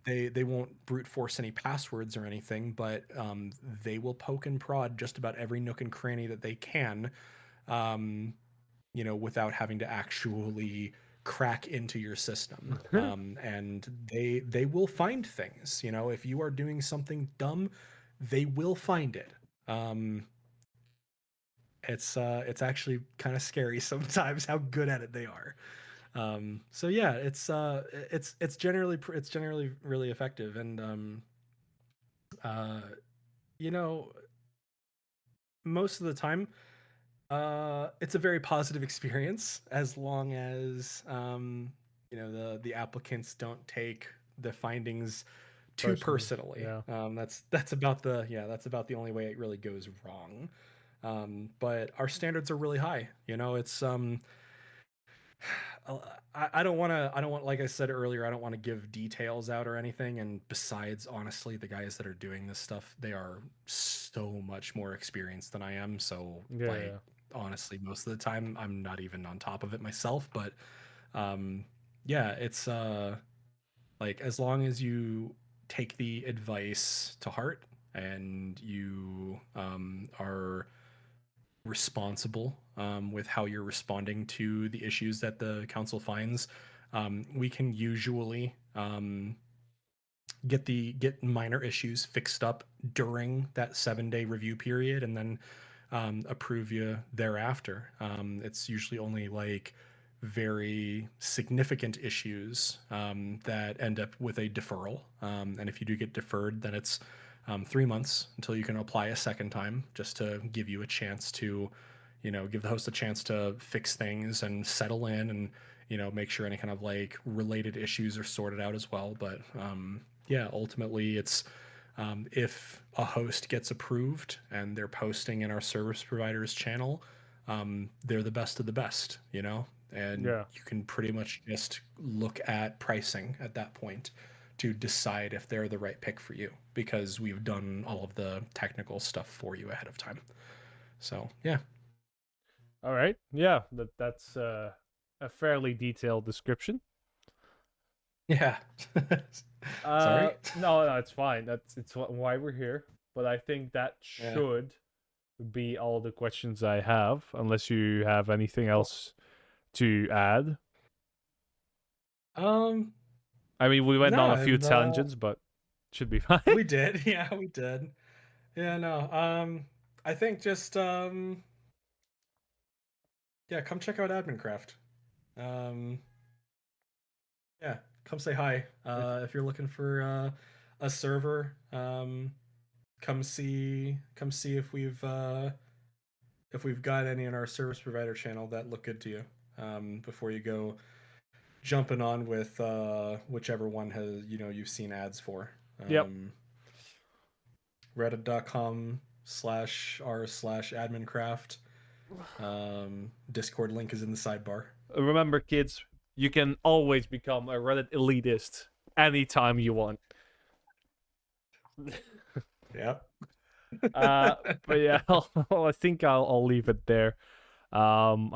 they won't brute force any passwords or anything, but they will poke and prod just about every nook and cranny that they can, um, without having to actually crack into your system. And they will find things. If you are doing something dumb, they will find it. It's actually kind of scary sometimes how good at it they are. So yeah, it's generally really effective, and uh, you know, most of the time, it's a very positive experience as long as the applicants don't take the findings too Personally, personally. yeah. That's about the only way it really goes wrong. But our standards are really high. It's I don't want to. I don't want, like I said earlier, I don't want to give details out or anything. And besides, honestly, the guys that are doing this stuff, they are so much more experienced than I am. So, like, Yeah. honestly, most of the time, I'm not even on top of it myself. But, um, yeah, it's like, as long as you take the advice to heart and you are responsible with how you're responding to the issues that the council finds, we can usually get minor issues fixed up during that 7-day review period, and then approve you thereafter. It's usually only like very significant issues that end up with a deferral. And if you do get deferred, then it's 3 months until you can apply a second time, just to give you a chance to, give the host a chance to fix things and settle in, and make sure any kind of like related issues are sorted out as well. But yeah, ultimately, it's if a host gets approved and they're posting in our service provider's channel, they're the best of the best, and Yeah. you can pretty much just look at pricing at that point to decide if they're the right pick for you, because we've done all of the technical stuff for you ahead of time. So yeah. All right. Yeah, that's a fairly detailed description. Yeah. Sorry. No, it's fine. It's why we're here. But I think that Yeah. should be all the questions I have, unless you have anything Cool. else to add. Um, I mean, we went no, on a few and tangents, but should be fine. we did. Yeah, we did. Yeah, no. I think just yeah, come check out AdminCraft. Um, yeah, come say hi. If you're looking for a server, come see if we've got any in our service provider channel that look good to you. Before you go jumping on with whichever one has you've seen ads for. Yep. Reddit.com/r/admincraft. Discord link is in the sidebar. Remember, kids, you can always become a Reddit elitist anytime you want. Yeah. But yeah, I think I'll leave it there. I'm